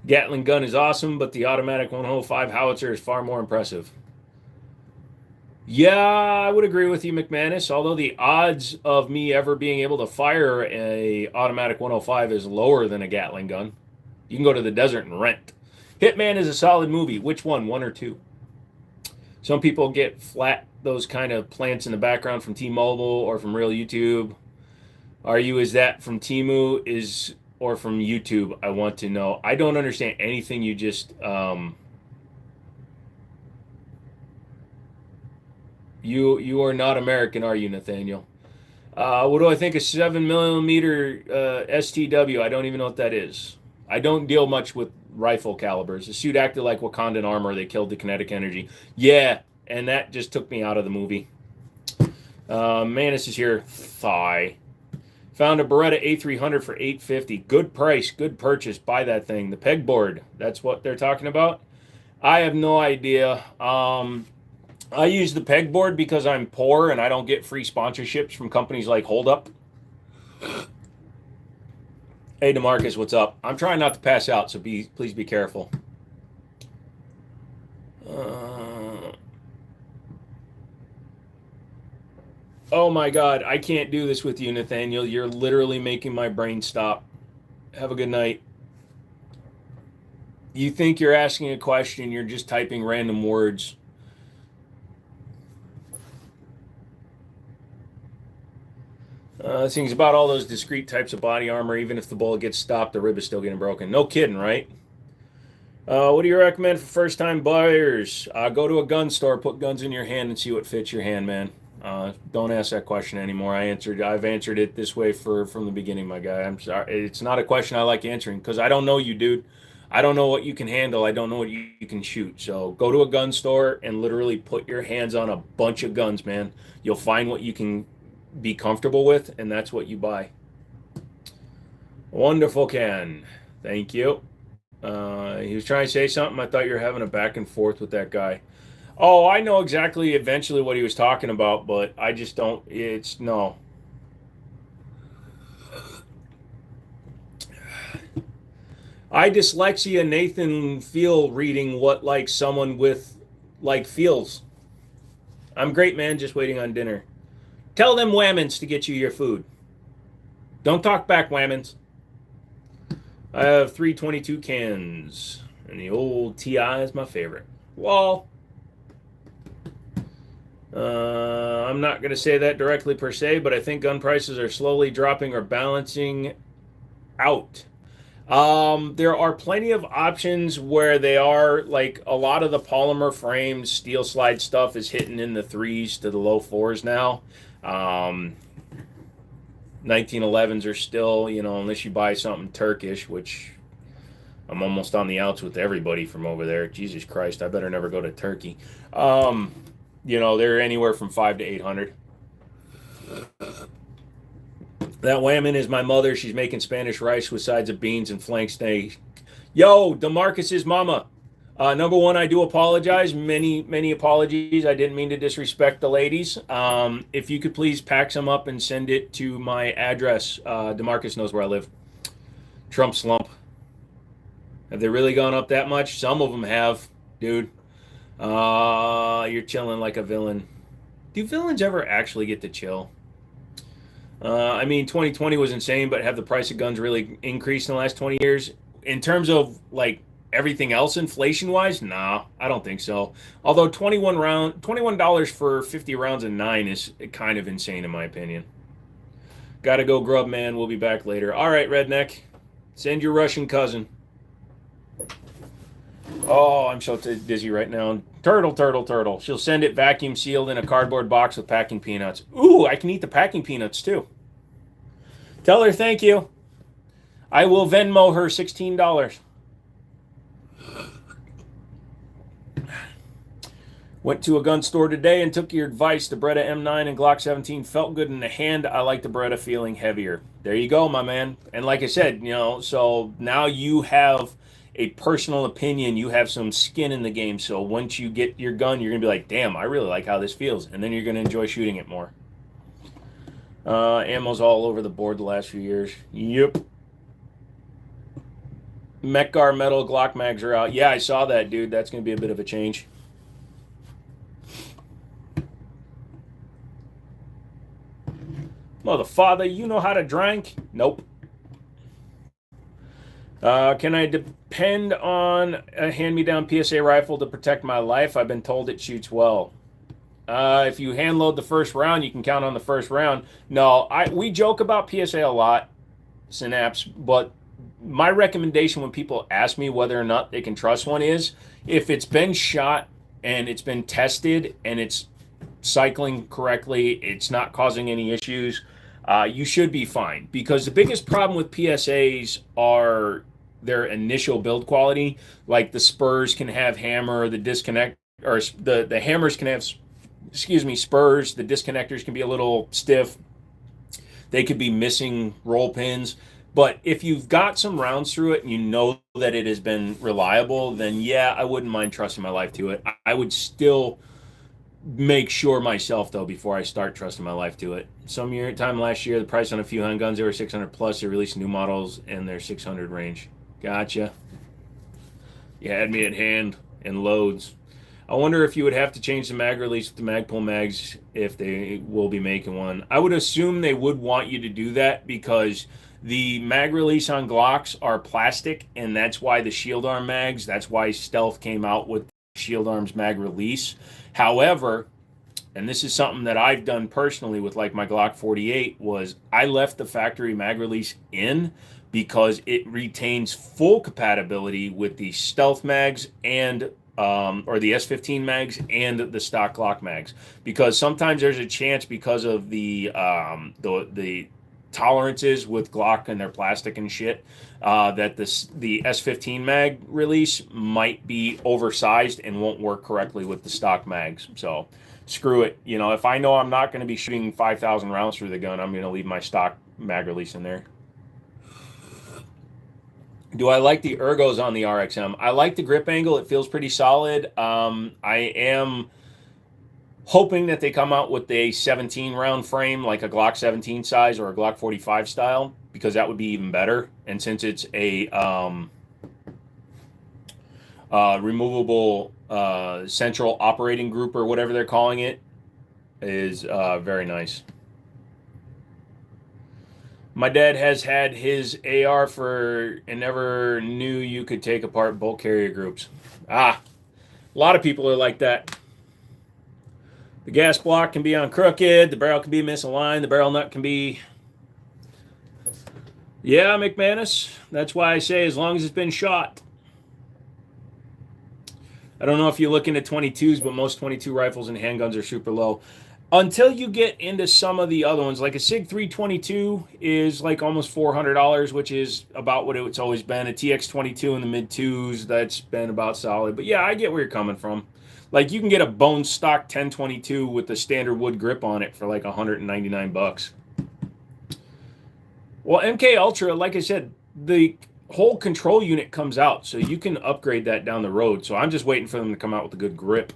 Gatling gun is awesome, but the automatic 105 howitzer is far more impressive. Yeah, I would agree with you, McManus. Although the odds of me ever being able to fire a automatic 105 is lower than a Gatling gun. You can go to the desert and rent. Hitman is a solid movie. Which one? 1 or 2? Some people get flat those kind of plants in the background from T-Mobile or from real YouTube. Is that from Temu or from YouTube? I want to know. I don't understand anything you just you are not American, are you, Nathaniel? What do I think of 7mm STW? I don't even know what that is. I don't deal much with rifle calibers. The suit acted like Wakandan armor. They killed the kinetic energy. Yeah, and that just took me out of the movie. Manus is here. Thigh. Found a Beretta A300 for $850. Good price, good purchase. Buy that thing. The pegboard. That's what they're talking about. I have no idea. I use the pegboard because I'm poor and I don't get free sponsorships from companies like Hold Up. Hey, DeMarcus, what's up? I'm trying not to pass out, so please be careful. Oh my God, I can't do this with you, Nathaniel. You're literally making my brain stop. Have a good night. You think you're asking a question, you're just typing random words. This thing's about all those discrete types of body armor. Even if the bullet gets stopped, the rib is still getting broken. No kidding, right? What do you recommend for first-time buyers? Go to a gun store, put guns in your hand, and see what fits your hand, man. Don't ask that question anymore. I've answered it this way from the beginning, my guy. I'm sorry. It's not a question I like answering because I don't know you, dude. I don't know what you can handle. I don't know what you can shoot. So go to a gun store and literally put your hands on a bunch of guns, man. You'll find what you can be comfortable with, and that's what you buy. Wonderful, Ken. Thank you. He was trying to say something. I thought you were having a back and forth with that guy. Oh, I know exactly eventually what he was talking about, but I just don't. It's no. I dyslexia Nathan feel reading what like someone with like feels. I'm great, man. Just waiting on dinner. Tell them Whammons to get you your food. Don't talk back, Whammons. I have 322 cans, and the old TI is my favorite. Well, I'm not going to say that directly per se, but I think gun prices are slowly dropping or balancing out. There are plenty of options where they are like a lot of the polymer framed steel slide stuff is hitting in the threes to the low fours now. Um, 1911s are still, unless you buy something Turkish, which I'm almost on the outs with everybody from over there. Jesus Christ, I better never go to Turkey. Um, they're anywhere from 5 to 800. That whammon is my mother. She's making Spanish rice with sides of beans and flank steak. Yo, DeMarcus's mama. Number one, I do apologize. Many, many apologies. I didn't mean to disrespect the ladies. If you could please pack some up and send it to my address. DeMarcus knows where I live. Trump slump. Have they really gone up that much? Some of them have, dude. You're chilling like a villain. Do villains ever actually get to chill? I mean, 2020 was insane, but have the price of guns really increased in the last 20 years? In terms of like everything else inflation wise, nah, I don't think so. Although $21 for 50 rounds of 9 is kind of insane in my opinion. Gotta go grub, man. We'll be back later. All right, redneck. Send your Russian cousin. Oh, I'm so dizzy right now. Turtle, turtle, turtle. She'll send it vacuum sealed in a cardboard box with packing peanuts. Ooh, I can eat the packing peanuts too. Tell her thank you. I will Venmo her $16. Went to a gun store today and took your advice. The Beretta M9 and Glock 17 felt good in the hand. I like the Beretta feeling heavier. There you go, my man. And like I said, so now you have a personal opinion. You have some skin in the game. So once you get your gun, you're going to be like, damn, I really like how this feels. And then you're going to enjoy shooting it more. Ammo's all over the board the last few years. Yep. Mechgar metal Glock mags are out. Yeah, I saw that, dude. That's going to be a bit of a change. Mother father, you know how to drink? Nope. Can I depend on a hand-me-down PSA rifle to protect my life? I've been told it shoots well. If you hand load the first round, you can count on the first round. No, we joke about PSA a lot, Synapse, but my recommendation when people ask me whether or not they can trust one is if it's been shot and it's been tested and it's cycling correctly, it's not causing any issues, you should be fine. Because the biggest problem with PSAs are their initial build quality. Like the spurs can have hammer, the disconnect, or the hammers can have, spurs. The disconnectors can be a little stiff. They could be missing roll pins. But if you've got some rounds through it and you know that it has been reliable, then yeah, I wouldn't mind trusting my life to it. I would still make sure myself though before I start trusting my life to it. Time last year, the price on a few handguns, they were 600 plus. They released new models in their 600 range. Gotcha. You had me at hand and loads. I wonder if you would have to change the mag release with the Magpul mags if they will be making one. I would assume they would want you to do that because the mag release on Glocks are plastic, and that's why the shield arm mags, that's why Stealth came out with shield arms mag release. However, and this is something that I've done personally with like my Glock 48, was I left the factory mag release in because it retains full compatibility with the Stealth mags and or the S15 mags and the stock Glock mags, because sometimes there's a chance because of the tolerances with Glock and their plastic and shit, that the S15 mag release might be oversized and won't work correctly with the stock mags. So screw it. If I know I'm not going to be shooting 5,000 rounds through the gun, I'm going to leave my stock mag release in there. Do I like the ergos on the RXM? I like the grip angle. It feels pretty solid. I am hoping that they come out with a 17 round frame, like a Glock 17 size or a Glock 45 style, because that would be even better. And since it's a removable central operating group or whatever they're calling it, is very nice. My dad has had his AR and never knew you could take apart bolt carrier groups. A lot of people are like that. The gas block can be on crooked. The barrel can be misaligned. The barrel nut can be Yeah, McManus. That's why I say as long as it's been shot. I don't know if you're looking at 22s, but most 22 rifles and handguns are super low. Until you get into some of the other ones, like a Sig 322 is like almost $400, which is about what it's always been. A TX 22 in the mid twos, that's been about solid. But yeah, I get where you're coming from. Like you can get a bone stock 1022 with the standard wood grip on it for like 199 bucks. Well, MK Ultra, like I said, the whole control unit comes out, so you can upgrade that down the road. So I'm just waiting for them to come out with a good grip.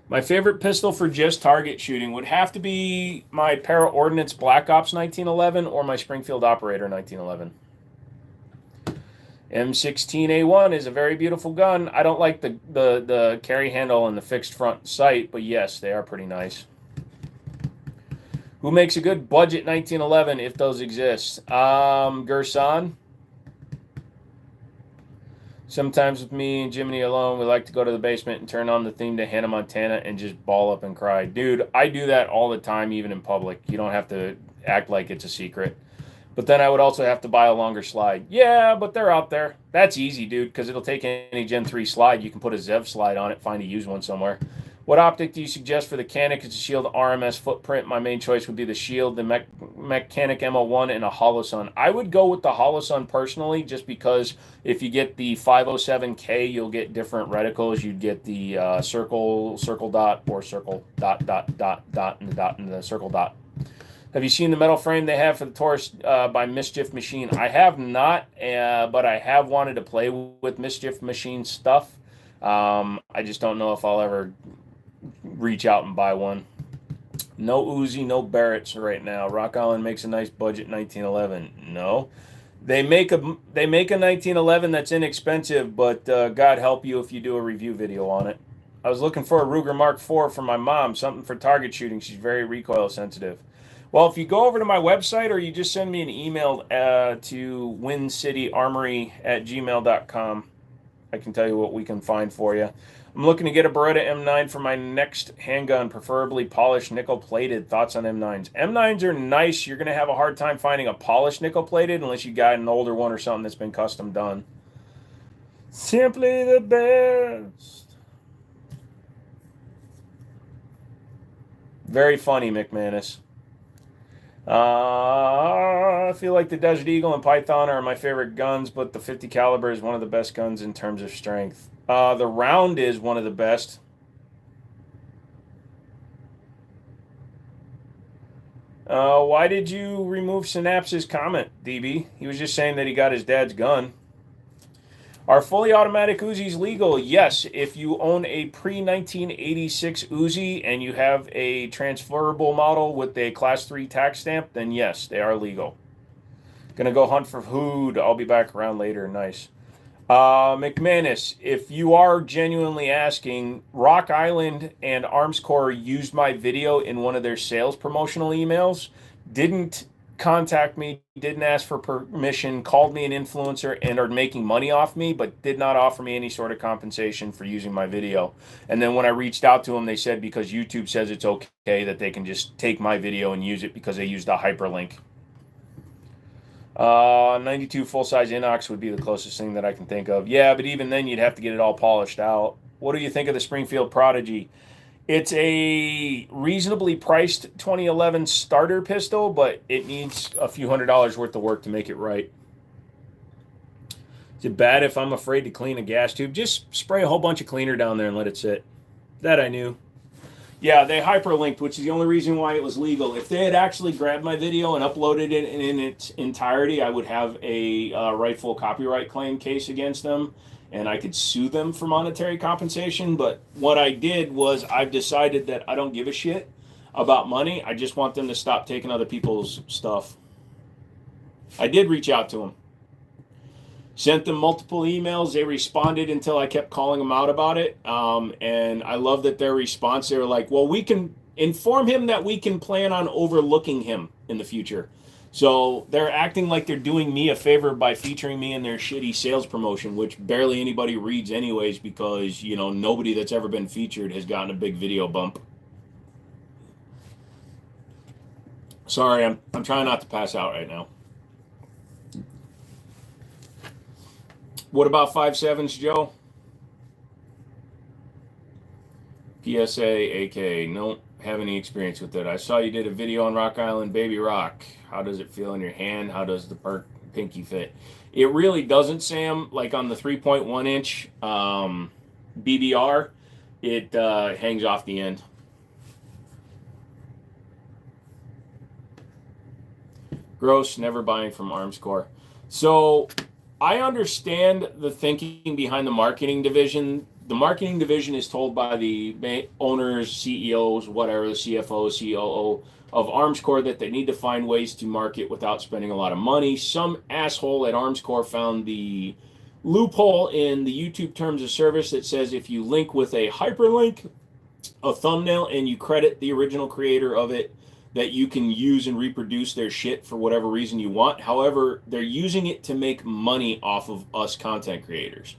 My favorite pistol for just target shooting would have to be my Para Ordnance Black Ops 1911 or my Springfield Operator 1911. M16A1 is a very beautiful gun. I don't like the carry handle and the fixed front sight, but yes, they are pretty nice. Who makes a good budget 1911 if those exist? Gerson. Sometimes with me and Jiminy alone, we like to go to the basement and turn on the theme to Hannah Montana and just ball up and cry. Dude, I do that all the time, even in public. You don't have to act like it's a secret. But then I would also have to buy a longer slide. Yeah, but they're out there. That's easy, dude, because it'll take any Gen 3 slide. You can put a Zev slide on it, find a used one somewhere. What optic do you suggest for the Canic? It's a Shield RMS footprint. My main choice would be the Shield, the Mechanic MO1, and a Holosun. I would go with the Holosun personally, just because if you get the 507K, you'll get different reticles. You'd get the circle dot, or circle dot dot dot dot, and the dot and the circle dot. Have you seen the metal frame they have for the Taurus by Mischief Machine? I have not, but I have wanted to play with Mischief Machine stuff. I just don't know if I'll ever reach out and buy one. No Uzi, no Barretts right now. Rock Island makes a nice budget 1911. No, they make a 1911 that's inexpensive, but God help you if you do a review video on it. I was looking for a Ruger Mark IV for my mom, something for target shooting. She's very recoil sensitive. Well, if you go over to my website or you just send me an email to windcityarmory@gmail.com, I can tell you what we can find for you. I'm looking to get a Beretta M9 for my next handgun, preferably polished nickel plated. Thoughts on M9s? M9s are nice. You're going to have a hard time finding a polished nickel plated unless you got an older one or something that's been custom done. Simply the best. Very funny, McManus. I feel like the Desert Eagle and Python are my favorite guns, but the 50 caliber is one of the best guns in terms of strength. The round is one of the best. Why did you remove Synapse's comment, DB? He was just saying that he got his dad's gun. Are fully automatic Uzis legal? Yes. If you own a pre-1986 Uzi and you have a transferable model with a Class 3 tax stamp, then yes, they are legal. Gonna go hunt for food. I'll be back around later. Nice. McManus, if you are genuinely asking, Rock Island and Arms Corps used my video in one of their sales promotional emails. Didn't contact me, didn't ask for permission, called me an influencer and are making money off me, but did not offer me any sort of compensation for using my video. And then when I reached out to them, they said because YouTube says it's okay that they can just take my video and use it because they used a hyperlink. 92 full-size Inox would be the closest thing that I can think of. Yeah, but even then you'd have to get it all polished out. What do you think of the Springfield Prodigy? It's a reasonably priced 2011 starter pistol, but it needs a few $100s worth of work to make it right. Is it bad if I'm afraid to clean a gas tube? Just spray a whole bunch of cleaner down there and let it sit. That I knew. Yeah, they hyperlinked, which is the only reason why it was legal. If they had actually grabbed my video and uploaded it in its entirety, I would have a rightful copyright claim case against them, and I could sue them for monetary compensation. But what I did was I've decided that I don't give a shit about money. I just want them to stop taking other people's stuff. I did reach out to them. Sent them multiple emails. They responded until I kept calling them out about it. And I love that their response, they were like, well, we can inform him that we can plan on overlooking him in the future. So they're acting like they're doing me a favor by featuring me in their shitty sales promotion, which barely anybody reads anyways because, you know, nobody that's ever been featured has gotten a big video bump. Sorry, I'm trying not to pass out right now. What about 5.7s, Joe? PSA, AK, don't have any experience with it. I saw you did a video on Rock Island Baby Rock. How does it feel in your hand? How does the pinky fit? It really doesn't, Sam. Like on the 3.1 inch BBR, it hangs off the end. Gross, never buying from Armscore. So I understand the thinking behind the marketing division. The marketing division is told by the owners, CEOs, whatever, the CFO, COO of Armscore that they need to find ways to market without spending a lot of money. Some asshole at Armscore found the loophole in the YouTube terms of service that says if you link with a hyperlink, a thumbnail, and you credit the original creator of it, that you can use and reproduce their shit for whatever reason you want. However, they're using it to make money off of us content creators.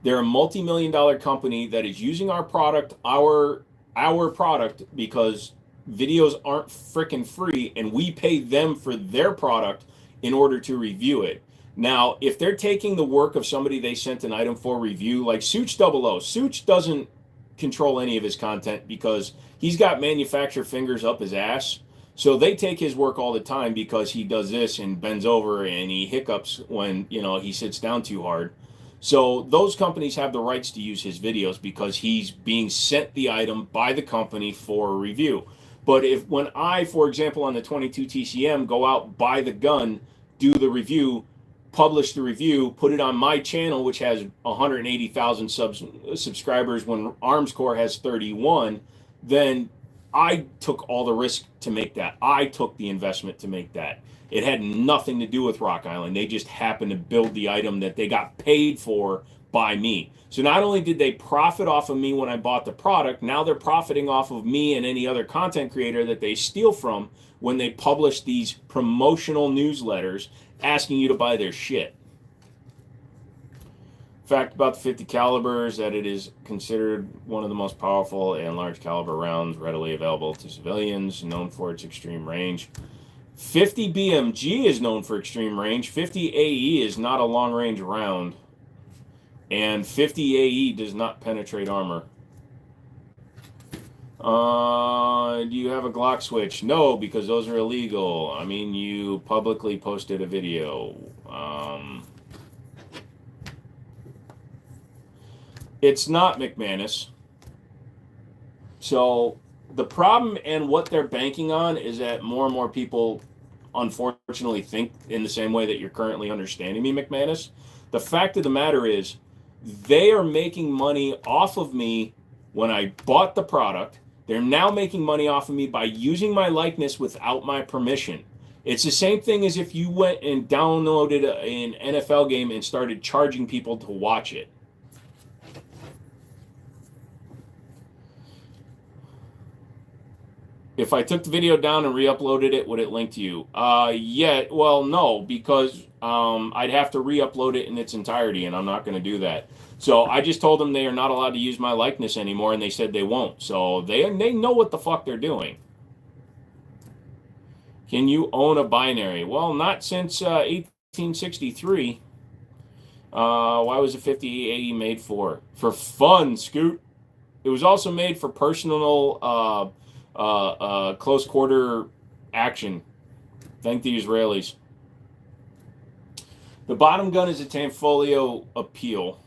They're a multi-million-dollar company that is using our product, our product, because videos aren't freaking free, and we pay them for their product in order to review it. Now, if they're taking the work of somebody they sent an item for review, like Such 00, Such doesn't control any of his content because he's got manufacturer fingers up his ass. So they take his work all the time because he does this and bends over and he hiccups when, he sits down too hard. So those companies have the rights to use his videos because he's being sent the item by the company for a review. But when I, for example, on the 22 TCM, go out, buy the gun, do the review, publish the review, put it on my channel, which has 180,000 subscribers when Armscore has 31, then I took all the risk to make that. I took the investment to make that. It had nothing to do with Rock Island. They just happened to build the item that they got paid for by me. So not only did they profit off of me when I bought the product, now they're profiting off of me and any other content creator that they steal from when they publish these promotional newsletters asking you to buy their shit. Fact about the 50 caliber is that it is considered one of the most powerful and large caliber rounds readily available to civilians, known for its extreme range. 50 BMG is known for extreme range. 50 AE is not a long range round. And 50 AE does not penetrate armor. Do you have a Glock switch? No, because those are illegal. I mean, you publicly posted a video. It's not, McManus. So the problem and what they're banking on is that more and more people unfortunately think in the same way that you're currently understanding me, McManus. The fact of the matter is they are making money off of me when I bought the product. They're now making money off of me by using my likeness without my permission. It's the same thing as if you went and downloaded an NFL game and started charging people to watch it. If I took the video down and re-uploaded it, would it link to you? Yeah, well, no, because I'd have to re-upload it in its entirety, and I'm not going to do that. So I just told them they are not allowed to use my likeness anymore, and they said they won't. So they know what the fuck they're doing. Can you own a binary? Well, not since 1863. Why was a 5080 made for? For fun, Scoot. It was also made for personal close quarter action. Thank the Israelis. The bottom gun is a Tanfolio Appeal.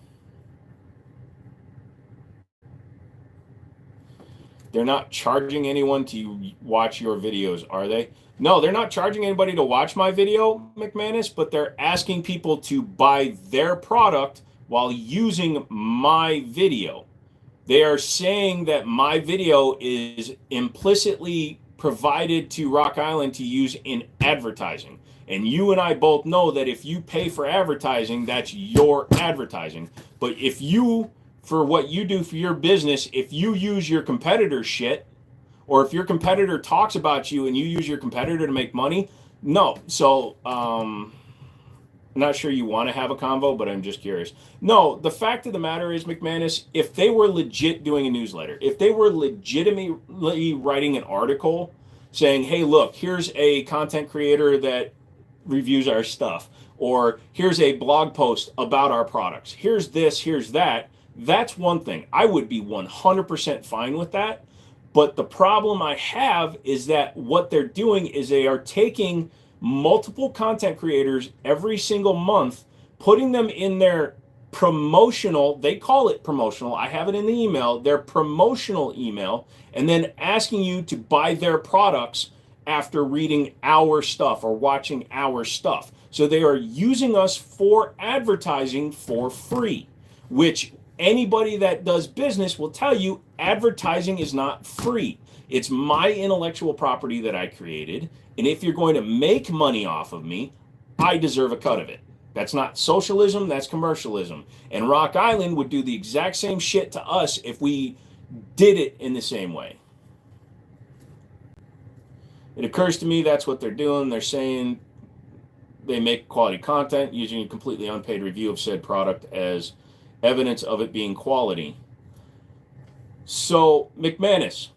They're not charging anyone to watch your videos, are they? No, they're not charging anybody to watch my video, McManus, but they're asking people to buy their product while using my video. They are saying that my video is implicitly provided to Rock Island to use in advertising. And you and I both know that if you pay for advertising, that's your advertising. But if you, for what you do for your business, if you use your competitor's shit, or if your competitor talks about you and you use your competitor to make money, no. So, I'm not sure you want to have a convo, but I'm just curious. No, the fact of the matter is, McManus, if they were legit doing a newsletter, if they were legitimately writing an article saying, hey, look, here's a content creator that reviews our stuff, or here's a blog post about our products, here's this, here's that, that's one thing. I would be 100% fine with that. But the problem I have is that what they're doing is they are taking multiple content creators every single month, putting them in their promotional, they call it promotional, I have it in the email, their promotional email, and then asking you to buy their products after reading our stuff or watching our stuff. So they are using us for advertising for free, which anybody that does business will tell you advertising is not free. It's my intellectual property that I created. And if you're going to make money off of me, I deserve a cut of it. That's not socialism, that's commercialism. And Rock Island would do the exact same shit to us if we did it in the same way. It occurs to me that's what they're doing. They're saying they make quality content using a completely unpaid review of said product as evidence of it being quality. So, McManus,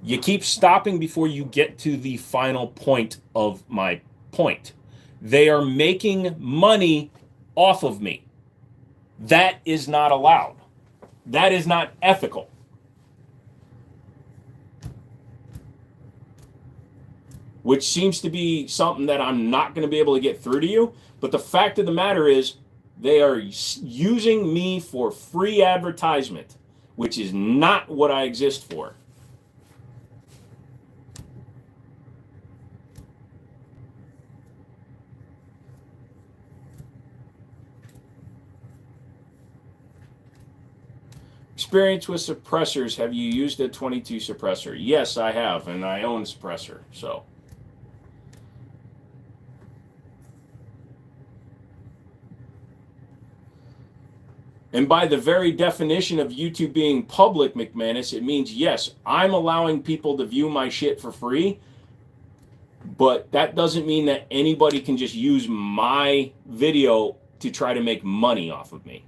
you keep stopping before you get to the final point of my point. They are making money off of me. That is not allowed. That is not ethical. Which seems to be something that I'm not going to be able to get through to you. But the fact of the matter is, they are using me for free advertisement, which is not what I exist for. Experience with suppressors. Have you used a 22 suppressor? Yes, I have, and I own a suppressor, so. And by the very definition of YouTube being public, McManus, it means, yes, I'm allowing people to view my shit for free, but that doesn't mean that anybody can just use my video to try to make money off of me.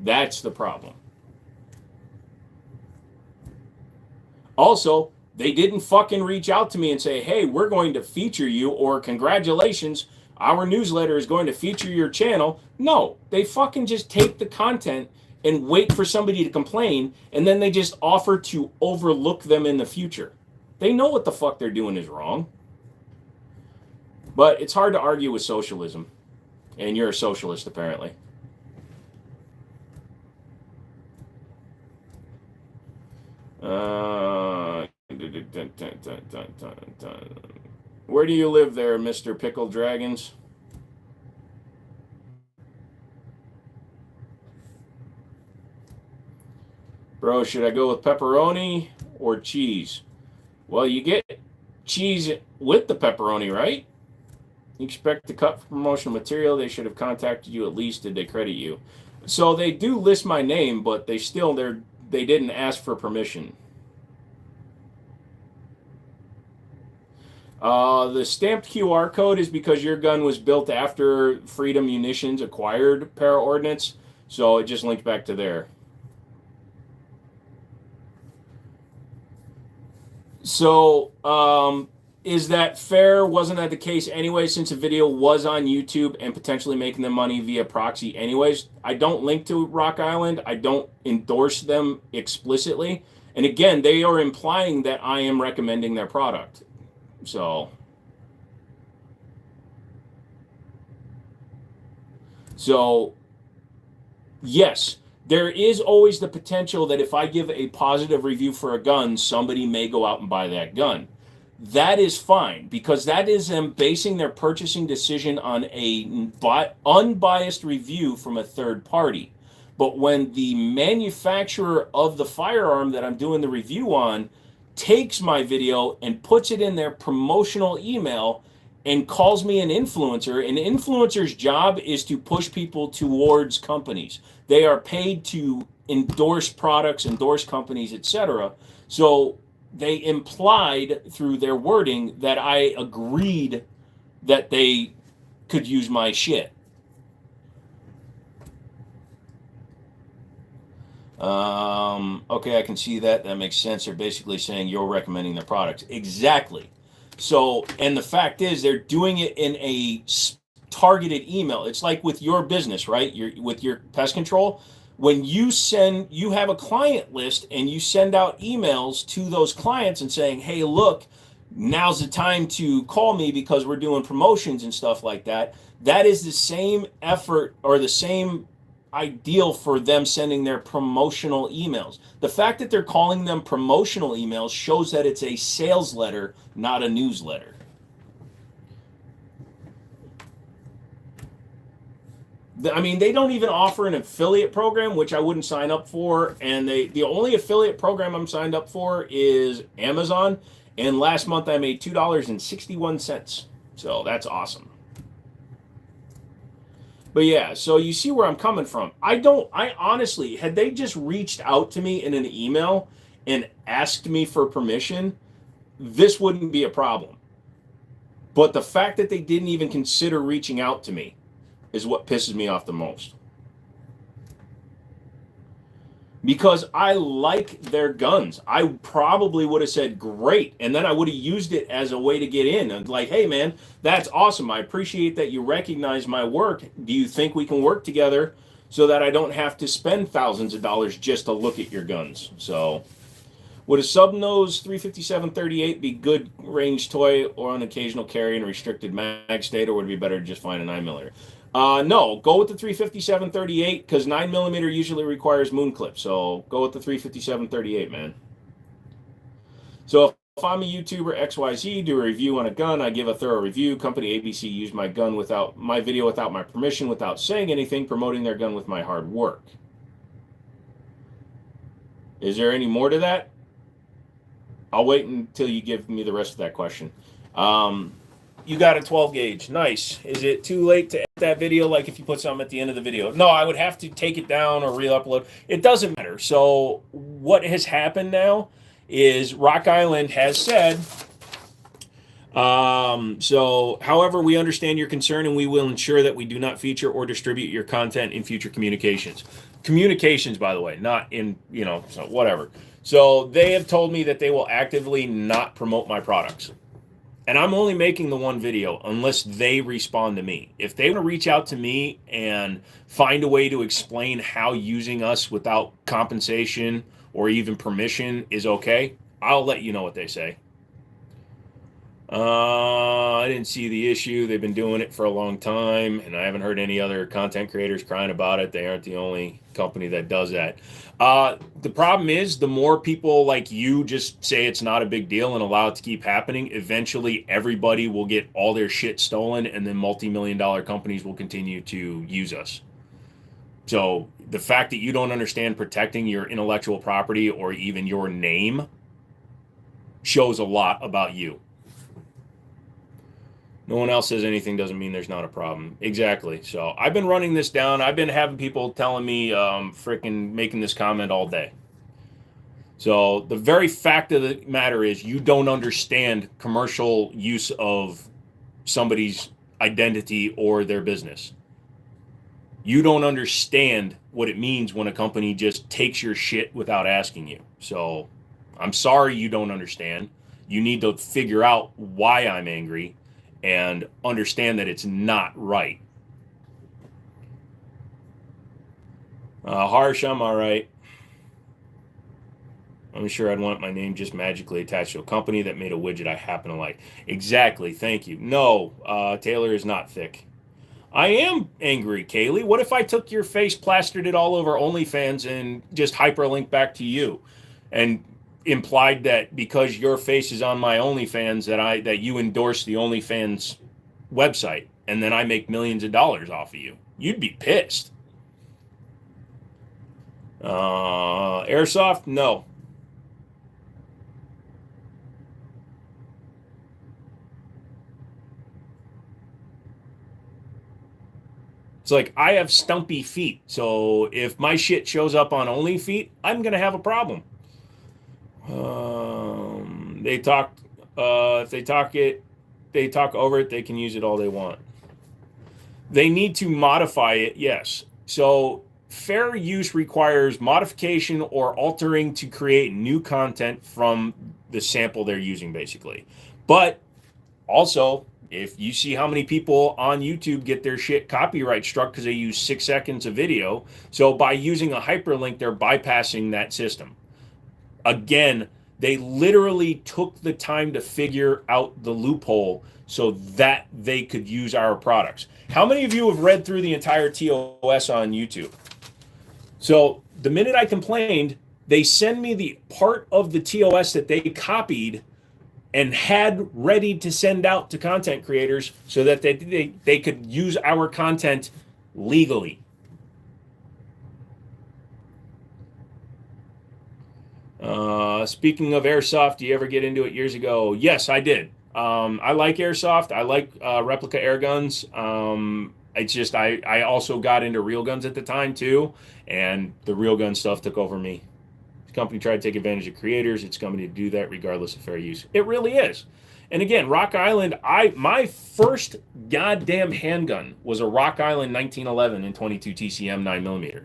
That's the problem. Also, they didn't fucking reach out to me and say, hey, we're going to feature you, or congratulations, our newsletter is going to feature your channel. No, they fucking just take the content and wait for somebody to complain, and then they just offer to overlook them in the future. They know what the fuck they're doing is wrong. But it's hard to argue with socialism. And you're a socialist, apparently. Where do you live there, Mr. Pickle Dragons? Bro, should I go with pepperoni or cheese? Well, you get cheese with the pepperoni, right? You expect to cut for promotional material. They should have contacted you at least. Did they credit you? So they do list my name, but they didn't ask for permission. The stamped QR code is because your gun was built after Freedom Munitions acquired Para-Ordnance, so it just linked back to there. So, is that fair? Wasn't that the case anyway, since the video was on YouTube and potentially making them money via proxy anyways? I don't link to Rock Island. I don't endorse them explicitly. And again, they are implying that I am recommending their product. So, yes, there is always the potential that if I give a positive review for a gun, somebody may go out and buy that gun. That is fine, because that is them basing their purchasing decision on a unbiased review from a third party. But when the manufacturer of the firearm that I'm doing the review on takes my video and puts it in their promotional email and calls me an influencer, an influencer's job is to push people towards companies. They are paid to endorse products, endorse companies, etc. So they implied through their wording that I agreed that they could use my shit. Okay, I can see that. That makes sense. They're basically saying you're recommending their products. Exactly. So, and the fact is, they're doing it in a targeted email. It's like with your business, right? With your pest control. When you have a client list and you send out emails to those clients and saying, hey, look, now's the time to call me because we're doing promotions and stuff like that. That is the same effort or the same ideal for them sending their promotional emails. The fact that they're calling them promotional emails shows that it's a sales letter, not a newsletter. I mean, they don't even offer an affiliate program, which I wouldn't sign up for. And the only affiliate program I'm signed up for is Amazon. And last month I made $2.61. So that's awesome. But yeah, so you see where I'm coming from. I honestly, had they just reached out to me in an email and asked me for permission, this wouldn't be a problem. But the fact that they didn't even consider reaching out to me is what pisses me off the most. Because I like their guns. I probably would have said great, and then I would have used it as a way to get in. And like, hey man, that's awesome. I appreciate that you recognize my work. Do you think we can work together so that I don't have to spend thousands of dollars just to look at your guns? So, would a sub-nose 357-38 be good range toy or an occasional carry in a restricted mag state, or would it be better to just find a 9mm? No, go with the 357-38 because 9mm usually requires moon clip. So go with the 357-38, man. So if I'm a YouTuber XYZ, do a review on a gun, I give a thorough review. Company ABC used my gun without my video, without my permission, without saying anything, promoting their gun with my hard work. Is there any more to that? I'll wait until you give me the rest of that question. You got a 12 gauge. Nice. Is it too late to edit that video like if you put something at the end of the video? No, I would have to take it down or re-upload. It doesn't matter. So what has happened now is Rock Island has said, so however, we understand your concern and we will ensure that we do not feature or distribute your content in future communications. Communications, by the way, not in, so whatever. So they have told me that they will actively not promote my products. And I'm only making the one video unless they respond to me. If they want to reach out to me and find a way to explain how using us without compensation or even permission is okay, I'll let you know what they say. I didn't see the issue. They've been doing it for a long time, and I haven't heard any other content creators crying about it. They aren't the only company that does that. The problem is the more people like you just say it's not a big deal and allow it to keep happening, eventually everybody will get all their shit stolen, and then multi-million-dollar companies will continue to use us. So the fact that you don't understand protecting your intellectual property or even your name shows a lot about you. No one else says anything doesn't mean there's not a problem. Exactly. So I've been running this down. I've been having people telling me freaking making this comment all day. So the very fact of the matter is you don't understand commercial use of somebody's identity or their business. You don't understand what it means when a company just takes your shit without asking you. So I'm sorry you don't understand. You need to figure out why I'm angry and understand that it's not right. Harsh, I'm all right. I'm sure I'd want my name just magically attached to a company that made a widget I happen to like. Exactly, thank you. No, Taylor is not thick. I am angry, Kaylee. What if I took your face, plastered it all over OnlyFans, and just hyperlinked back to you? And implied that because your face is on my OnlyFans that you endorse the OnlyFans website, and then I make millions of dollars off of you. You'd be pissed. Airsoft? No. It's like I have stumpy feet, so if my shit shows up on OnlyFeet, I'm gonna have a problem. They talk. If they talk over it. They can use it all they want. They need to modify it. Yes. So fair use requires modification or altering to create new content from the sample they're using, basically. But also, if you see how many people on YouTube get their shit copyright struck because they use 6 seconds of video, so by using a hyperlink, they're bypassing that system. Again, they literally took the time to figure out the loophole so that they could use our products. How many of you have read through the entire TOS on YouTube? So the minute I complained, they send me the part of the TOS that they copied and had ready to send out to content creators so that they could use our content legally. Speaking of airsoft, do you ever get into it years ago? Yes, I did. I like airsoft. I like replica air guns. It's just I also got into real guns at the time too, and the real gun stuff took over me. The company tried to take advantage of creators. It's coming to do that regardless of fair use. It really is. And again, Rock Island, my first goddamn handgun was a Rock Island 1911 in 22 TCM 9mm.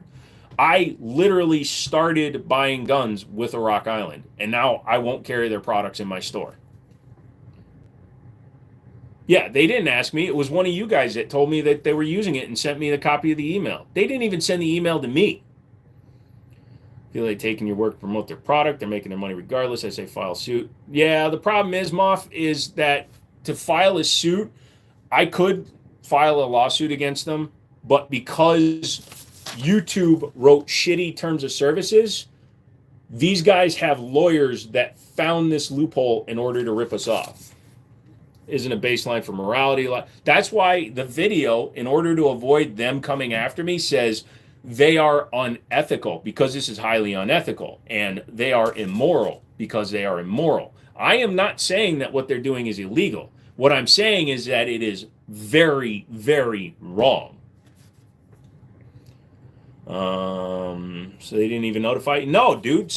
I literally started buying guns with a Rock Island, and now I won't carry their products in my store. Yeah, they didn't ask me. It was one of you guys that told me that they were using it and sent me the copy of the email. They didn't even send the email to me. Feel like taking your work to promote their product. They're making their money regardless. I say file suit. Yeah, the problem is, Moff, is that to file a suit, I could file a lawsuit against them, but because YouTube wrote shitty terms of services, these guys have lawyers that found this loophole in order to rip us off. Isn't a baseline for morality. That's why the video, in order to avoid them coming after me, says they are unethical because this is highly unethical, and they are immoral because they are immoral. I am not saying that what they're doing is illegal. What I'm saying is that it is very, very wrong. So they didn't even notify you? No, dude.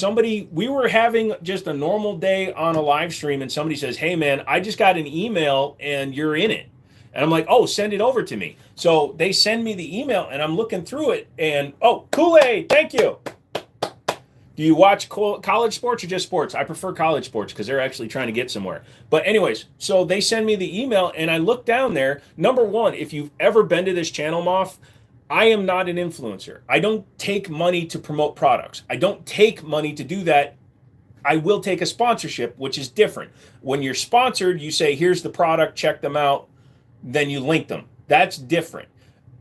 We were having just a normal day on a live stream, and somebody says, "Hey, man, I just got an email and you're in it." And I'm like, "Oh, send it over to me." So they send me the email, and I'm looking through it, and oh, Kool-Aid, thank you. Do you watch college sports or just sports? I prefer college sports because they're actually trying to get somewhere. But anyways, so they send me the email, and I look down there. Number one, if you've ever been to this channel, Moff, I am not an influencer. I don't take money to promote products. I don't take money to do that. I will take a sponsorship, which is different. When you're sponsored, you say, here's the product, check them out, then you link them. That's different.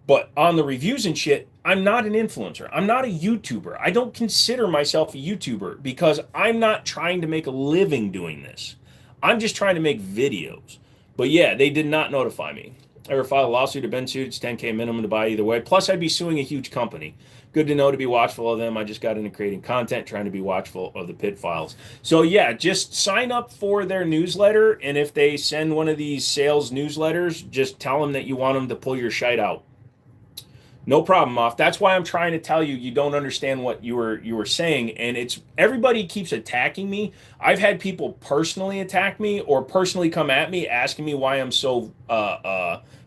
But on the reviews and shit, I'm not an influencer. I'm not a YouTuber. I don't consider myself a YouTuber because I'm not trying to make a living doing this. I'm just trying to make videos. But yeah, they did not notify me. Ever file a lawsuit or been sued? It's $10K minimum to buy either way. Plus, I'd be suing a huge company. Good to know to be watchful of them. I just got into creating content, trying to be watchful of the pitfalls. So yeah, just sign up for their newsletter, and if they send one of these sales newsletters, just tell them that you want them to pull your shite out. No problem, Moff. That's why I'm trying to tell you don't understand what you were saying, and it's everybody keeps attacking me. I've had people personally attack me or personally come at me asking me why I'm so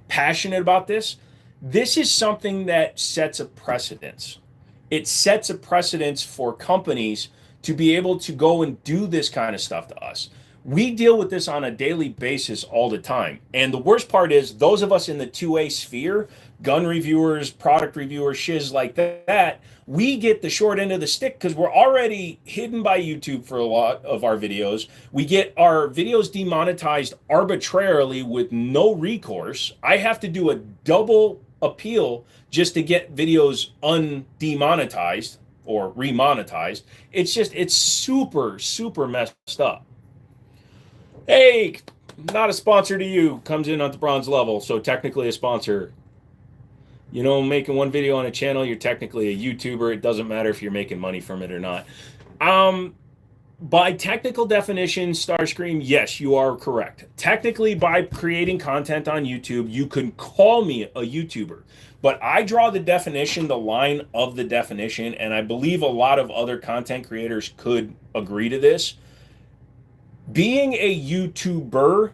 passionate about this. This is something that sets a precedence. It sets a precedence for companies to be able to go and do this kind of stuff to us. We deal with this on a daily basis all the time. And the worst part is those of us in the 2A sphere, gun reviewers, product reviewers, shiz like that, we get the short end of the stick because we're already hidden by YouTube for a lot of our videos. We get our videos demonetized arbitrarily with no recourse. I have to do a double appeal just to get videos undemonetized or remonetized. It's super, super messed up. Hey, not a sponsor to you, comes in at the bronze level, so technically a sponsor. You know, making one video on a channel, you're technically a YouTuber. It doesn't matter if you're making money from it or not. By technical definition, Starscream, yes, you are correct. Technically, by creating content on YouTube, you can call me a YouTuber. But I draw the definition, the line of the definition, and I believe a lot of other content creators could agree to this. Being a YouTuber,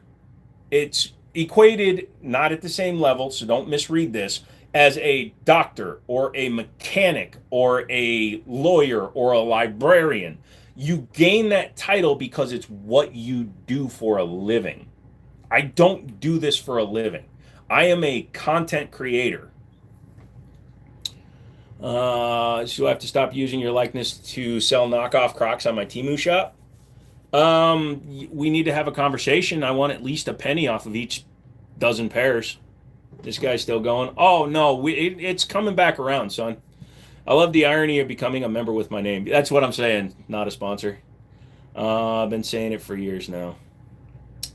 it's equated, not at the same level, so don't misread this. as a doctor or a mechanic or a lawyer or a librarian. You gain that title because it's what you do for a living. I don't do this for a living. I am a content creator. So I have to stop using your likeness to sell knockoff Crocs on my Temu shop. We need to have a conversation. I want at least a penny off of each dozen pairs. This guy's still going. Oh no, it's coming back around, son. I love the irony of becoming a member with my name. That's what I'm saying, not a sponsor. I've been saying it for years now.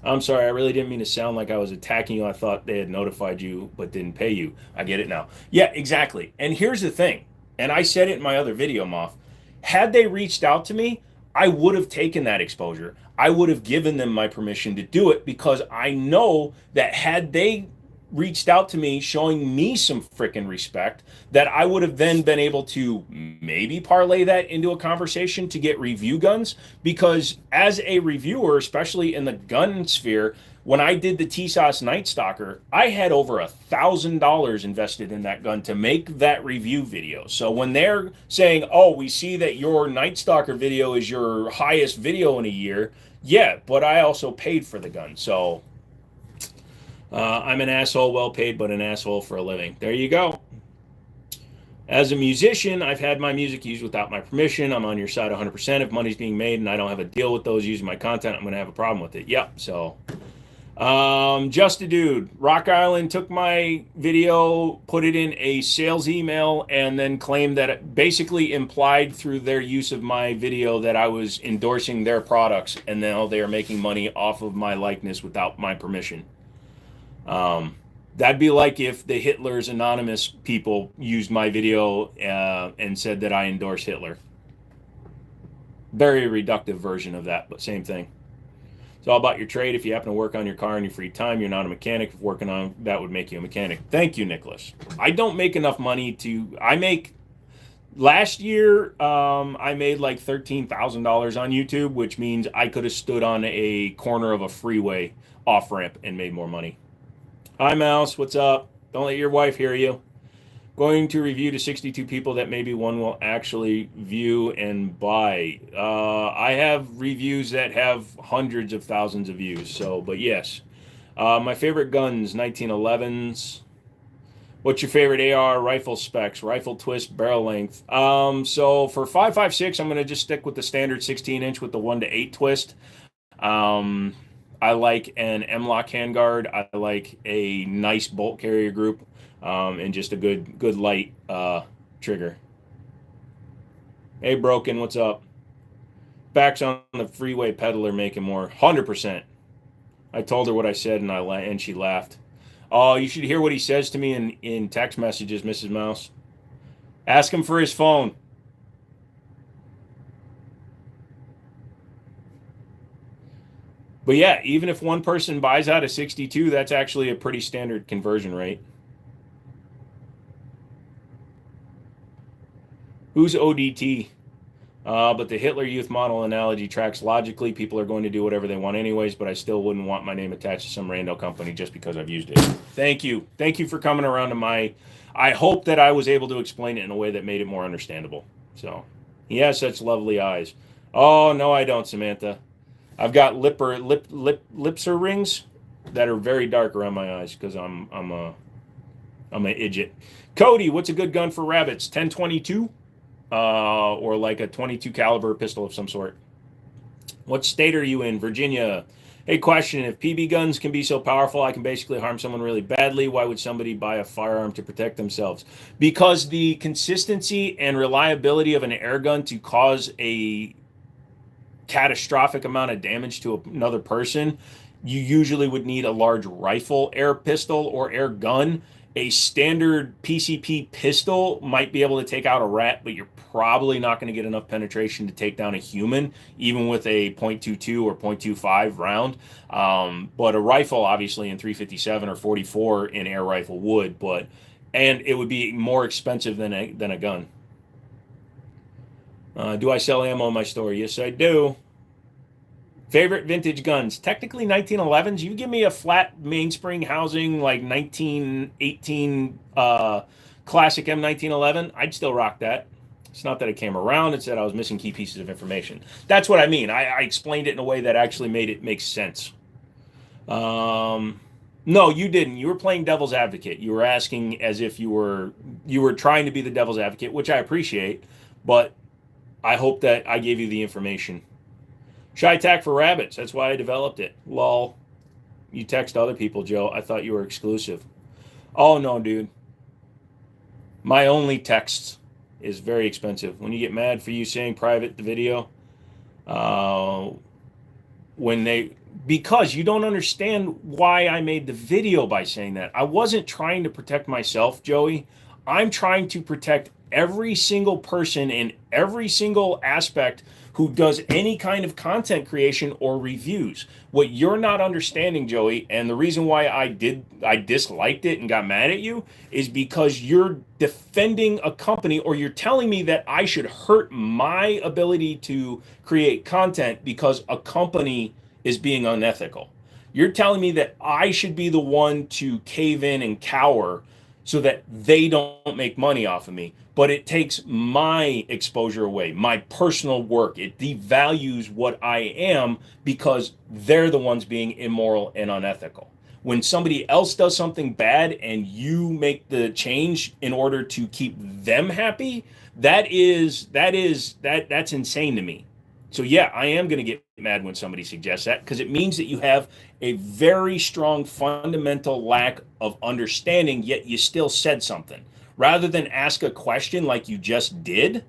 I'm sorry, I really didn't mean to sound like I was attacking you. I thought they had notified you but didn't pay you. I get it now. Yeah, exactly. And here's the thing, and I said it in my other video, Moth. Had they reached out to me, I would have taken that exposure. I would have given them my permission to do it because I know that had they reached out to me showing me some freaking respect, that I would have then been able to maybe parlay that into a conversation to get review guns. Because as a reviewer, especially in the gun sphere, when I did the TSOS Night Stalker, I had over $1,000 invested in that gun to make that review video. So when they're saying, oh, we see that your Night Stalker video is your highest video in a year, yeah, but I also paid for the gun. So I'm an asshole, well paid, but an asshole for a living. There you go. As a musician, I've had my music used without my permission. I'm on your side 100%. If money's being made and I don't have a deal with those using my content, I'm going to have a problem with it. Yep. So, just a dude. Rock Island took my video, put it in a sales email, and then claimed that it basically implied through their use of my video that I was endorsing their products, and now they are making money off of my likeness without my permission. That'd be like if the Hitler's Anonymous people used my video and said that I endorse Hitler. Very reductive version of that, but same thing. It's all about your trade. If you happen to work on your car in your free time, you're not a mechanic. If working on that would make you a mechanic. Thank you, Nicholas. I don't make enough money to. Last year, I made like $13,000 on YouTube, which means I could have stood on a corner of a freeway off ramp and made more money. Hi, Mouse. What's up? Don't let your wife hear you. Going to review to 62 people that maybe one will actually view and buy. I have reviews that have hundreds of thousands of views. So, but yes. My favorite guns, 1911s. What's your favorite AR rifle specs? Rifle twist, barrel length. So for 5.56, I'm going to just stick with the standard 16-inch with the 1-to-8 twist. I like an M-lock handguard. I like a nice bolt carrier group, and just a good light trigger. Hey, Broken, what's up? Backs on the freeway peddler making more. 100%. I told her what I said, and she laughed. Oh, you should hear what he says to me in text messages, Mrs. Mouse. Ask him for his phone. But yeah, even if one person buys out a 62, that's actually a pretty standard conversion rate. Who's ODT? But the Hitler Youth model analogy tracks logically. People are going to do whatever they want anyways, but I still wouldn't want my name attached to some rando company just because I've used it. Thank you. Thank you for coming around to my... I hope that I was able to explain it in a way that made it more understandable. So, he has such lovely eyes. Oh, no, I don't, Samantha. I've got lipser rings that are very dark around my eyes because I'm an idiot. Cody, what's a good gun for rabbits? 1022, or like a 22 caliber pistol of some sort. What state are you in? Virginia. Hey, question: if PB guns can be so powerful, I can basically harm someone really badly. Why would somebody buy a firearm to protect themselves? Because the consistency and reliability of an air gun to cause a catastrophic amount of damage to another person, you usually would need a large rifle air pistol or air gun. A standard PCP pistol might be able to take out a rat, but you're probably not going to get enough penetration to take down a human, even with a .22 or .25 round. But a rifle, obviously, in 357 or 44 in air rifle would, and it would be more expensive than a gun. Do I sell ammo in my store? Yes, I do. Favorite vintage guns? Technically 1911s. You give me a flat mainspring housing like 1918 classic M1911, I'd still rock that. It's not that it came around, it's that I was missing key pieces of information. That's what I mean. I explained it in a way that actually made it make sense. No, you didn't. You were playing devil's advocate. You were asking as if you were trying to be the devil's advocate, which I appreciate, but I hope that I gave you the information. Shy tack for rabbits. That's why I developed it. Lol. You text other people, Joe. I thought you were exclusive. Oh no, dude. My only text is very expensive. When you get mad for you saying private the video, because you don't understand why I made the video by saying that. I wasn't trying to protect myself, Joey. I'm trying to protect every single person in every single aspect who does any kind of content creation or reviews. What you're not understanding, Joey, and the reason why I disliked it and got mad at you is because you're defending a company, or you're telling me that I should hurt my ability to create content because a company is being unethical. You're telling me that I should be the one to cave in and cower so that they don't make money off of me. But it takes my exposure away, my personal work. It devalues what I am because they're the ones being immoral and unethical. When somebody else does something bad and you make the change in order to keep them happy, that's insane to me. So yeah, I am going to get mad when somebody suggests that, because it means that you have a very strong fundamental lack of understanding, yet you still said something. Rather than ask a question like you just did,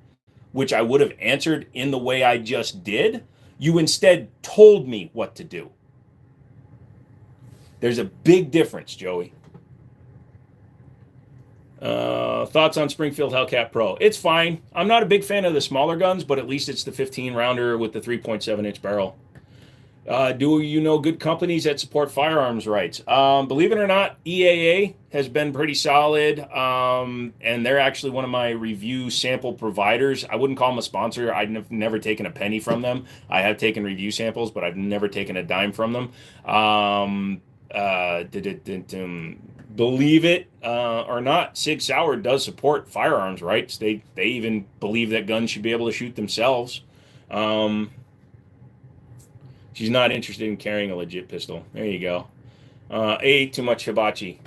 which I would have answered in the way I just did, you instead told me what to do. There's a big difference, Joey. Thoughts on Springfield Hellcat Pro? It's fine. I'm not a big fan of the smaller guns, but at least it's the 15 rounder with the 3.7 inch barrel. Do you know good companies that support firearms rights? Believe it or not, EAA has been pretty solid, and they're actually one of my review sample providers. I wouldn't call them a sponsor. I've never taken a penny from them. I have taken review samples, but I've never taken a dime from them. Believe it or not, Sig Sauer does support firearms rights. They even believe that guns should be able to shoot themselves. She's not interested in carrying a legit pistol. There you go. Too much hibachi.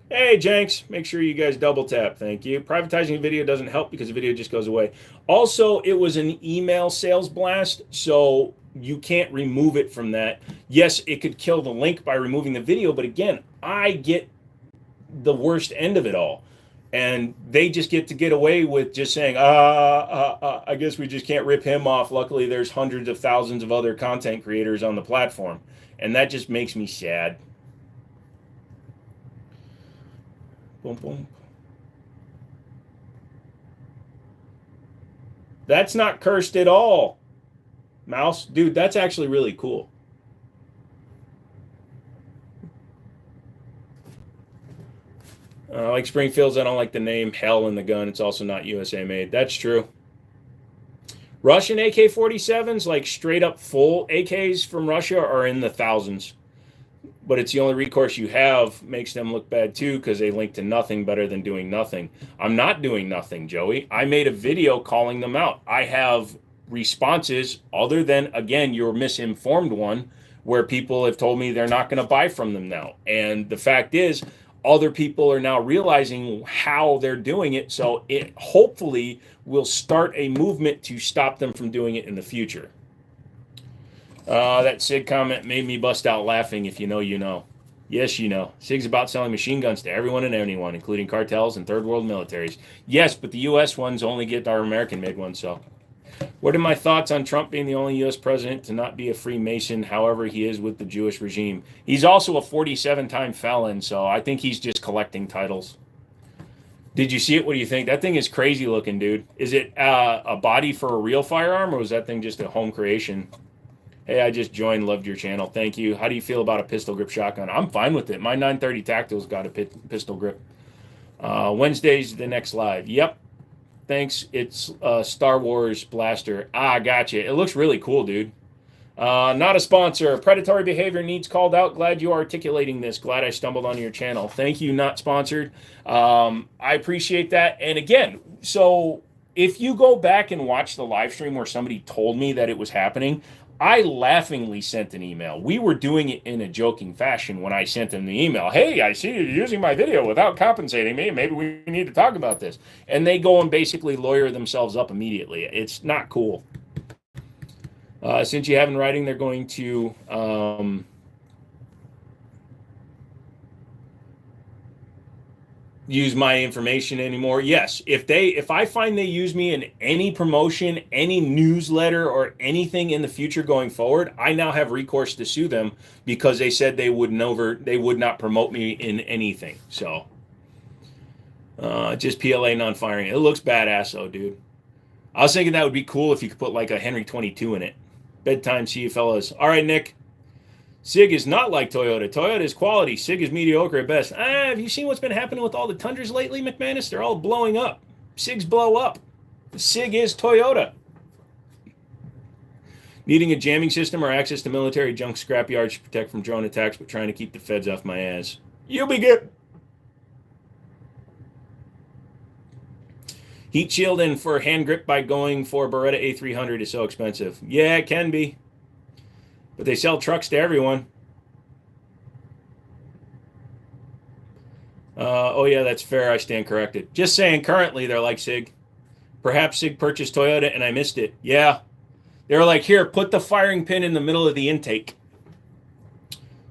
Hey, Jenks, make sure you guys double tap. Thank you. Privatizing a video doesn't help because the video just goes away. Also, it was an email sales blast, so you can't remove it from that. Yes, it could kill the link by removing the video, but again, I get the worst end of it all. And they just get away with just saying, I guess we just can't rip him off. Luckily, there's hundreds of thousands of other content creators on the platform. And that just makes me sad. Boom, boom. That's not cursed at all, Mouse. Dude, that's actually really cool. Like Springfield's, I don't like the name Hell in the gun. It's also not USA made. That's true. Russian AK-47s, like straight up full AKs from Russia, are in the thousands. But it's the only recourse you have. Makes them look bad too, because they link to nothing better than doing nothing. I'm not doing nothing, Joey. I made a video calling them out. I have responses other than, again, your misinformed one, where people have told me they're not going to buy from them now. And the fact is, other people are now realizing how they're doing it, so it hopefully will start a movement to stop them from doing it in the future. That Sig comment made me bust out laughing. If you know, you know. Yes, you know. Sig's about selling machine guns to everyone and anyone, including cartels and third world militaries. Yes, but the U.S. ones only get our American-made ones, so. What are my thoughts on Trump being the only U.S. president to not be a Freemason, however he is with the Jewish regime? He's also a 47-time felon, so I think he's just collecting titles. Did you see it? What do you think? That thing is crazy looking, dude. Is it a body for a real firearm, or was that thing just a home creation? Hey, I just joined, loved your channel. Thank you. How do you feel about a pistol grip shotgun? I'm fine with it. My 930 Tactil's got a pistol grip. Wednesday's the next live. Yep. Thanks. It's Star Wars blaster. Gotcha. It looks really cool, dude. Not a sponsor. Predatory behavior needs called out. Glad you are articulating this. Glad I stumbled on your channel. Thank you, not sponsored. I appreciate that. And again, so if you go back and watch the live stream where somebody told me that it was happening, I laughingly sent an email. We were doing it in a joking fashion when I sent them the email. Hey, I see you're using my video without compensating me. Maybe we need to talk about this. And they go and basically lawyer themselves up immediately. It's not cool. Since you have in writing, they're going to use my information anymore. Yes, if I find they use me in any promotion, any newsletter, or anything in the future going forward, I now have recourse to sue them because they said they would not promote me in anything. So just PLA non-firing. It looks badass though, dude. I was thinking that would be cool if you could put like a Henry 22 in it. Bedtime, see you fellas. All right, Nick. Sig is not like Toyota. Toyota is quality. Sig is mediocre at best. Have you seen what's been happening with all the Tundras lately, McManus? They're all blowing up. Sigs blow up. Sig is Toyota. Needing a jamming system or access to military junk scrapyards to protect from drone attacks, but trying to keep the feds off my ass. You'll be good. Heat shielding for hand grip by going for Beretta A300 is so expensive. Yeah, it can be. But they sell trucks to everyone. Oh, yeah, that's fair. I stand corrected. Just saying, currently, they're like Sig. Perhaps Sig purchased Toyota and I missed it. Yeah. They were like, here, put the firing pin in the middle of the intake.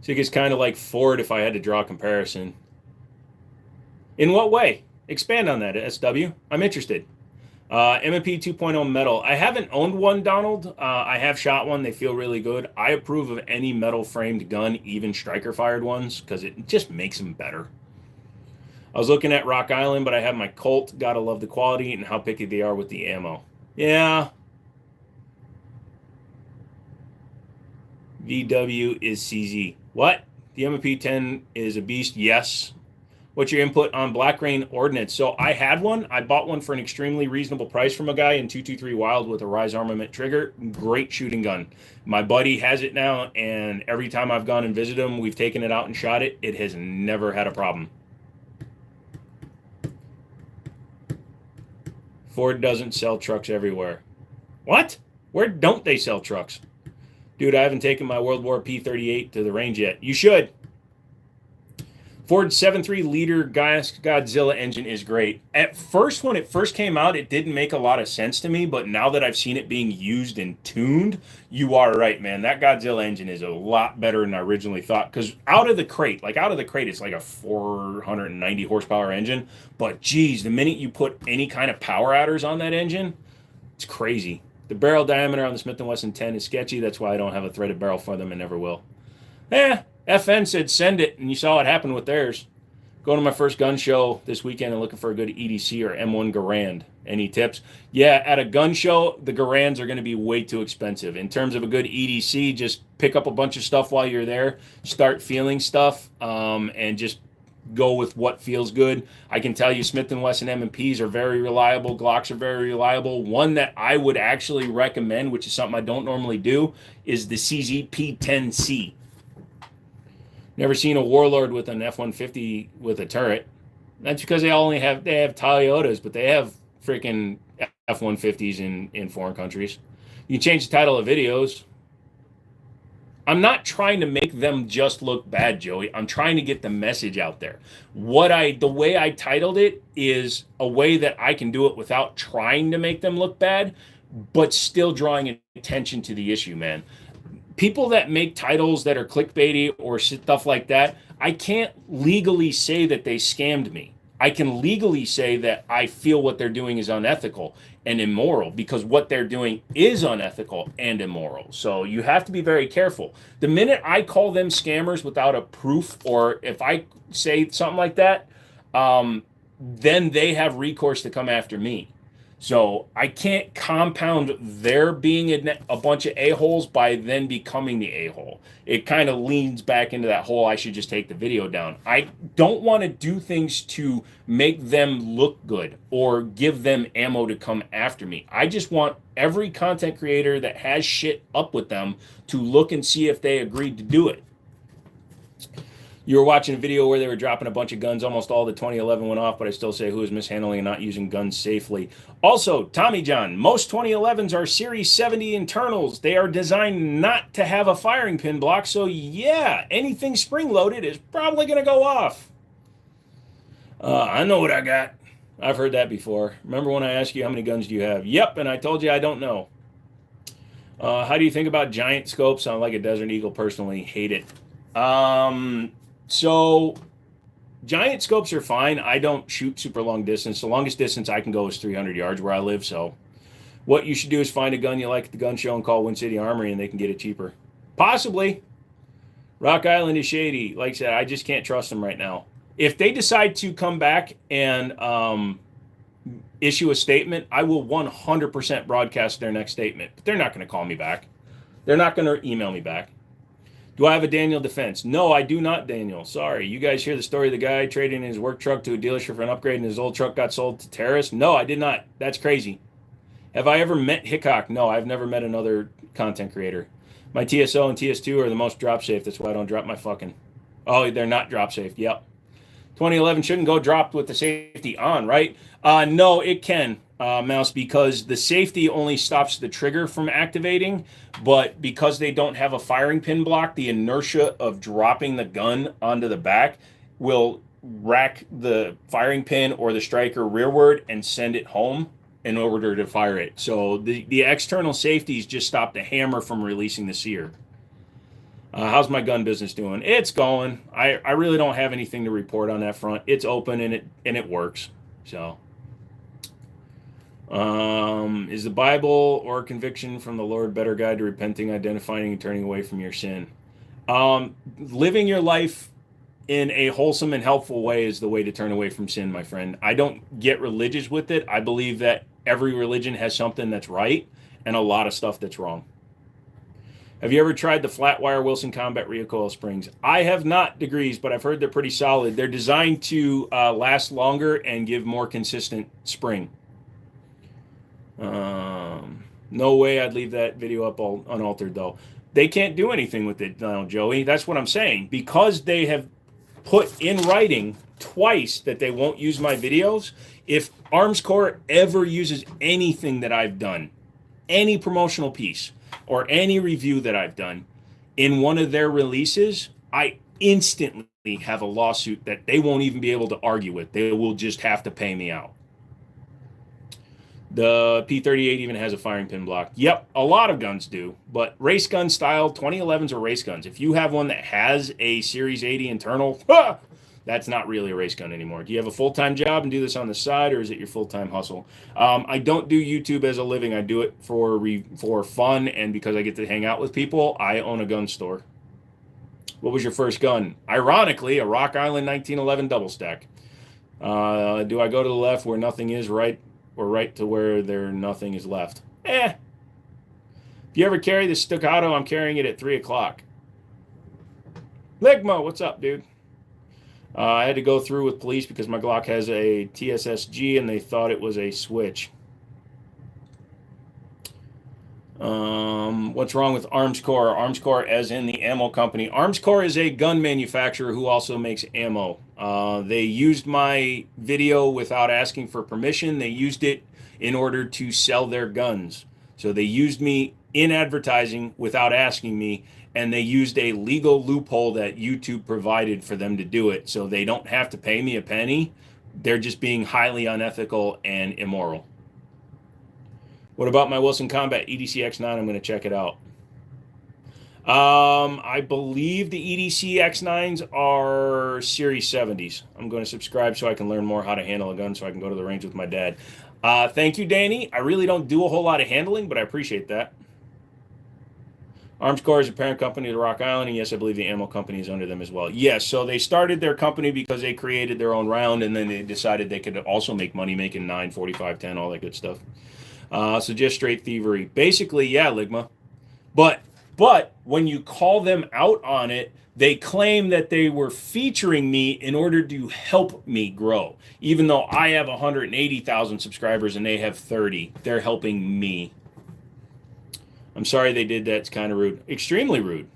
Sig is kind of like Ford if I had to draw a comparison. In what way? Expand on that, SW. I'm interested. M&P 2.0 metal. I haven't owned one, Donald. I have shot one. They feel really good. I approve of any metal framed gun, even striker fired ones, because it just makes them better. I was looking at Rock Island, but I have my Colt. Gotta love the quality and how picky they are with the ammo. Yeah. VW is CZ. What? The M&P 10 is a beast? Yes. What's your input on Black Rain Ordnance? So I had one. I bought one for an extremely reasonable price from a guy in 223 Wild with a Rise Armament trigger. Great shooting gun. My buddy has it now, and every time I've gone and visited him, we've taken it out and shot it. It has never had a problem. Ford doesn't sell trucks everywhere. What? Where don't they sell trucks? Dude, I haven't taken my World War P-38 to the range yet. You should. Ford's 7.3-liter Godzilla engine is great. At first, when it first came out, it didn't make a lot of sense to me, but now that I've seen it being used and tuned, you are right, man. That Godzilla engine is a lot better than I originally thought, because out of the crate, it's like a 490 horsepower engine, but geez, the minute you put any kind of power adders on that engine, it's crazy. The barrel diameter on the Smith & Wesson 10 is sketchy. That's why I don't have a threaded barrel for them and never will. FN said send it, and you saw what happened with theirs. Going to my first gun show this weekend and looking for a good EDC or M1 Garand. Any tips? Yeah, at a gun show, the Garands are going to be way too expensive. In terms of a good EDC, just pick up a bunch of stuff while you're there, start feeling stuff, and just go with what feels good. I can tell you Smith & Wesson M&Ps are very reliable. Glocks are very reliable. One that I would actually recommend, which is something I don't normally do, is the CZP-10C. Never seen a Warlord with an F-150 with a turret. That's because they have Toyotas, but they have freaking F-150s in foreign countries. You can change the title of videos. I'm not trying to make them just look bad, Joey. I'm trying to get the message out there. The way I titled it is a way that I can do it without trying to make them look bad, but still drawing attention to the issue, man. People that make titles that are clickbaity or stuff like that, I can't legally say that they scammed me. I can legally say that I feel what they're doing is unethical and immoral, because what they're doing is unethical and immoral. So you have to be very careful. The minute I call them scammers without a proof, or if I say something like that, then they have recourse to come after me. So I can't compound their being a bunch of a-holes by then becoming the a-hole. It kind of leans back into that whole I should just take the video down. I don't want to do things to make them look good or give them ammo to come after me. I just want every content creator that has shit up with them to look and see if they agreed to do it. You were watching a video where they were dropping a bunch of guns. Almost all the 2011 went off, but I still say who is mishandling and not using guns safely. Also, Tommy John, most 2011s are Series 70 internals. They are designed not to have a firing pin block, so yeah, anything spring-loaded is probably going to go off. I know what I got. I've heard that before. Remember when I asked you how many guns do you have? Yep, and I told you I don't know. How do you think about giant scopes? Sound like a Desert Eagle. Personally, hate it. So giant scopes are fine. I don't shoot super long distance. The longest distance I can go is 300 yards where I live. So what you should do is find a gun you like at the gun show and call Wind City Armory and they can get it cheaper. Possibly. Rock Island is shady. Like I said, I just can't trust them right now. If they decide to come back and issue a statement, I will 100% broadcast their next statement. But they're not going to call me back. They're not going to email me back. Do I have a Daniel defense? No, I do not, Daniel. Sorry. You guys hear the story of the guy trading his work truck to a dealership for an upgrade and his old truck got sold to terrorists? No, I did not. That's crazy. Have I ever met Hickok? No, I've never met another content creator. My TSO and TS2 are the most drop safe. That's why I don't drop my fucking... Oh, they're not drop safe. Yep. 2011 shouldn't go dropped with the safety on, right? No, it can, Mouse, because the safety only stops the trigger from activating, but because they don't have a firing pin block, the inertia of dropping the gun onto the back will rack the firing pin or the striker rearward and send it home in order to fire it. So the external safeties just stop the hammer from releasing the sear. How's my gun business doing? It's going. I really don't have anything to report on that front. It's open and it works. So, is the Bible or conviction from the Lord better guide to repenting, identifying, and turning away from your sin? Living your life in a wholesome and helpful way is the way to turn away from sin, my friend. I don't get religious with it. I believe that every religion has something that's right and a lot of stuff that's wrong. Have you ever tried the flat wire Wilson Combat recoil springs? I have not, Degrees, but I've heard they're pretty solid. They're designed to last longer and give more consistent spring. No way I'd leave that video up all unaltered, though. They can't do anything with it now, Joey. That's what I'm saying. Because they have put in writing twice that they won't use my videos, if Arms Corps ever uses anything that I've done, any promotional piece, or any review that I've done in one of their releases, I instantly have a lawsuit that they won't even be able to argue with. They will just have to pay me out. The P38 even has a firing pin block. Yep, a lot of guns do, but race gun style 2011s are race guns. If you have one that has a Series 80 internal, that's not really a race gun anymore. Do you have a full-time job and do this on the side, or is it your full-time hustle? I don't do YouTube as a living. I do it for fun and because I get to hang out with people. I own a gun store. What was your first gun? Ironically, a Rock Island 1911 double stack. Do I go to the left where nothing is, right, or right to where there nothing is left? If you ever carry the staccato, I'm carrying it at 3 o'clock. Ligma, what's up, dude? I had to go through with police because my Glock has a TSSG and they thought it was a switch. What's wrong with Arms Corps? Arms Corps as in the ammo company. Arms Corps is a gun manufacturer who also makes ammo. They used my video without asking for permission. They used it in order to sell their guns. So they used me in advertising without asking me, and they used a legal loophole that YouTube provided for them to do it. So they don't have to pay me a penny. They're just being highly unethical and immoral. What about my Wilson Combat EDC X9? I'm going to check it out. I believe the EDC X9s are Series 70s. I'm going to subscribe so I can learn more how to handle a gun so I can go to the range with my dad. Thank you, Danny. I really don't do a whole lot of handling, but I appreciate that. Armscore is a parent company to Rock Island, and yes, I believe the ammo company is under them as well. Yes, so they started their company because they created their own round, and then they decided they could also make money making 9, 45, 10, all that good stuff. So just straight thievery. Basically, yeah, Ligma. But when you call them out on it, they claim that they were featuring me in order to help me grow. Even though I have 180,000 subscribers and they have 30, they're helping me. I'm sorry they did that. It's kind of rude. Extremely rude.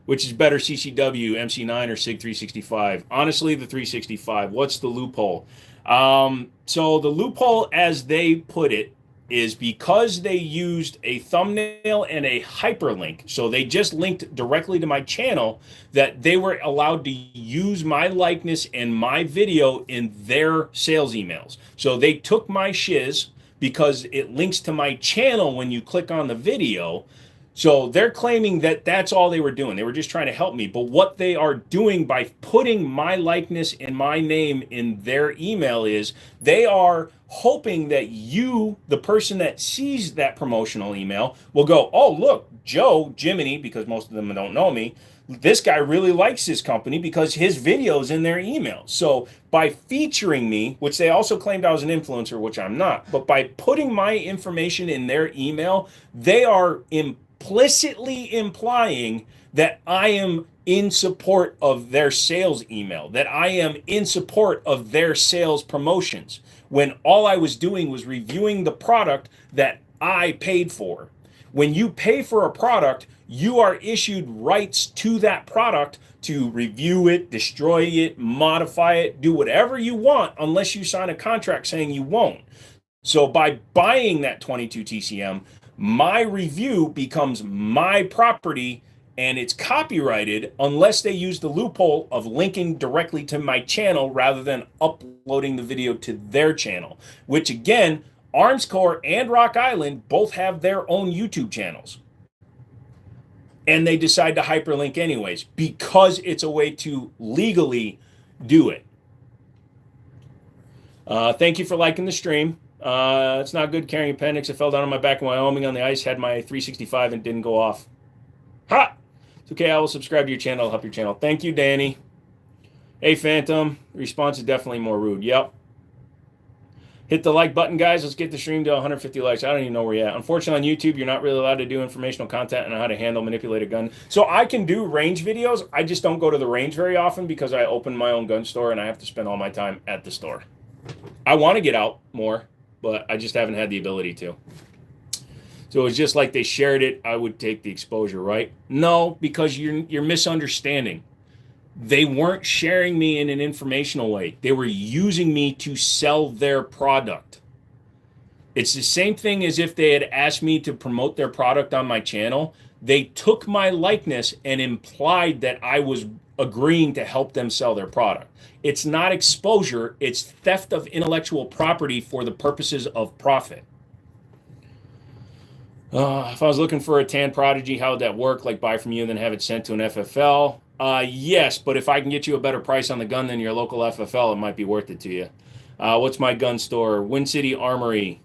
Which is better, CCW, MC9, or SIG 365? Honestly, the 365. What's the loophole? So the loophole, as they put it, is because they used a thumbnail and a hyperlink. So they just linked directly to my channel, that they were allowed to use my likeness and my video in their sales emails. So they took my shiz because it links to my channel when you click on the video. So they're claiming that that's all they were doing. They were just trying to help me. But what they are doing by putting my likeness and my name in their email is they are hoping that you, the person that sees that promotional email, will go, oh, look, Joe, Jiminy, because most of them don't know me, this guy really likes this company because his video's in their email. So by featuring me, which they also claimed I was an influencer, which I'm not, but by putting my information in their email, they are implicitly implying that I am in support of their sales email, that I am in support of their sales promotions, when all I was doing was reviewing the product that I paid for. When you pay for a product, you are issued rights to that product to review it, destroy it, modify it, do whatever you want, unless you sign a contract saying you won't. So by buying that 22 TCM, my review becomes my property and it's copyrighted unless they use the loophole of linking directly to my channel rather than uploading the video to their channel, which again, Armscore and Rock Island both have their own YouTube channels. And they decide to hyperlink anyways because it's a way to legally do it. Thank you for liking the stream. It's not good carrying appendix. I fell down on my back in Wyoming on the ice, had my 365 and didn't go off. Ha! It's okay, I will subscribe to your channel, help your channel. Thank you, Danny. Hey, Phantom. Response is definitely more rude. Yep. Hit the like button, guys. Let's get the stream to 150 likes. I don't even know where you're at. Unfortunately, on YouTube, you're not really allowed to do informational content and how to handle, manipulate a gun. So I can do range videos. I just don't go to the range very often because I open my own gun store and I have to spend all my time at the store. I want to get out more, but I just haven't had the ability to. So it's just like they shared it, I would take the exposure, right? No, because you're misunderstanding. They weren't sharing me in an informational way. They were using me to sell their product. It's the same thing as if they had asked me to promote their product on my channel. They took my likeness and implied that I was agreeing to help them sell their product. It's not exposure, it's theft of intellectual property for the purposes of profit. If I was looking for a tan prodigy, how would that work? Like buy from you and then have it sent to an FFL? Yes, but if I can get you a better price on the gun than your local FFL, it might be worth it to you. What's my gun store? Wind City Armory.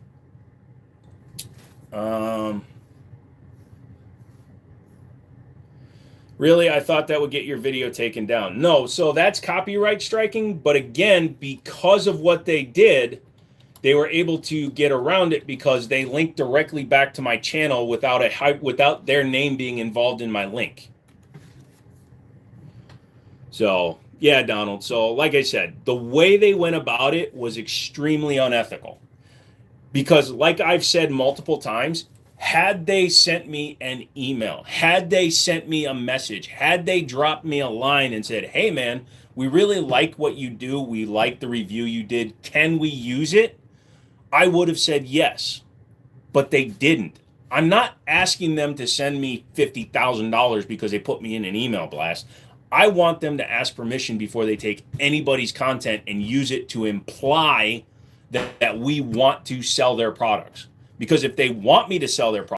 Really, I thought that would get your video taken down. No, so that's copyright striking, but again, because of what they did, they were able to get around it because they linked directly back to my channel without their name being involved in my link. So, yeah, Donald. So, like I said, the way they went about it was extremely unethical. Because, like I've said multiple times, had they sent me an email, had they sent me a message, had they dropped me a line and said, hey, man, we really like what you do. We like the review you did. Can we use it? I would have said yes, but they didn't. I'm not asking them to send me $50,000 because they put me in an email blast. I want them to ask permission before they take anybody's content and use it to imply that we want to sell their products. Because if they want me to sell their products,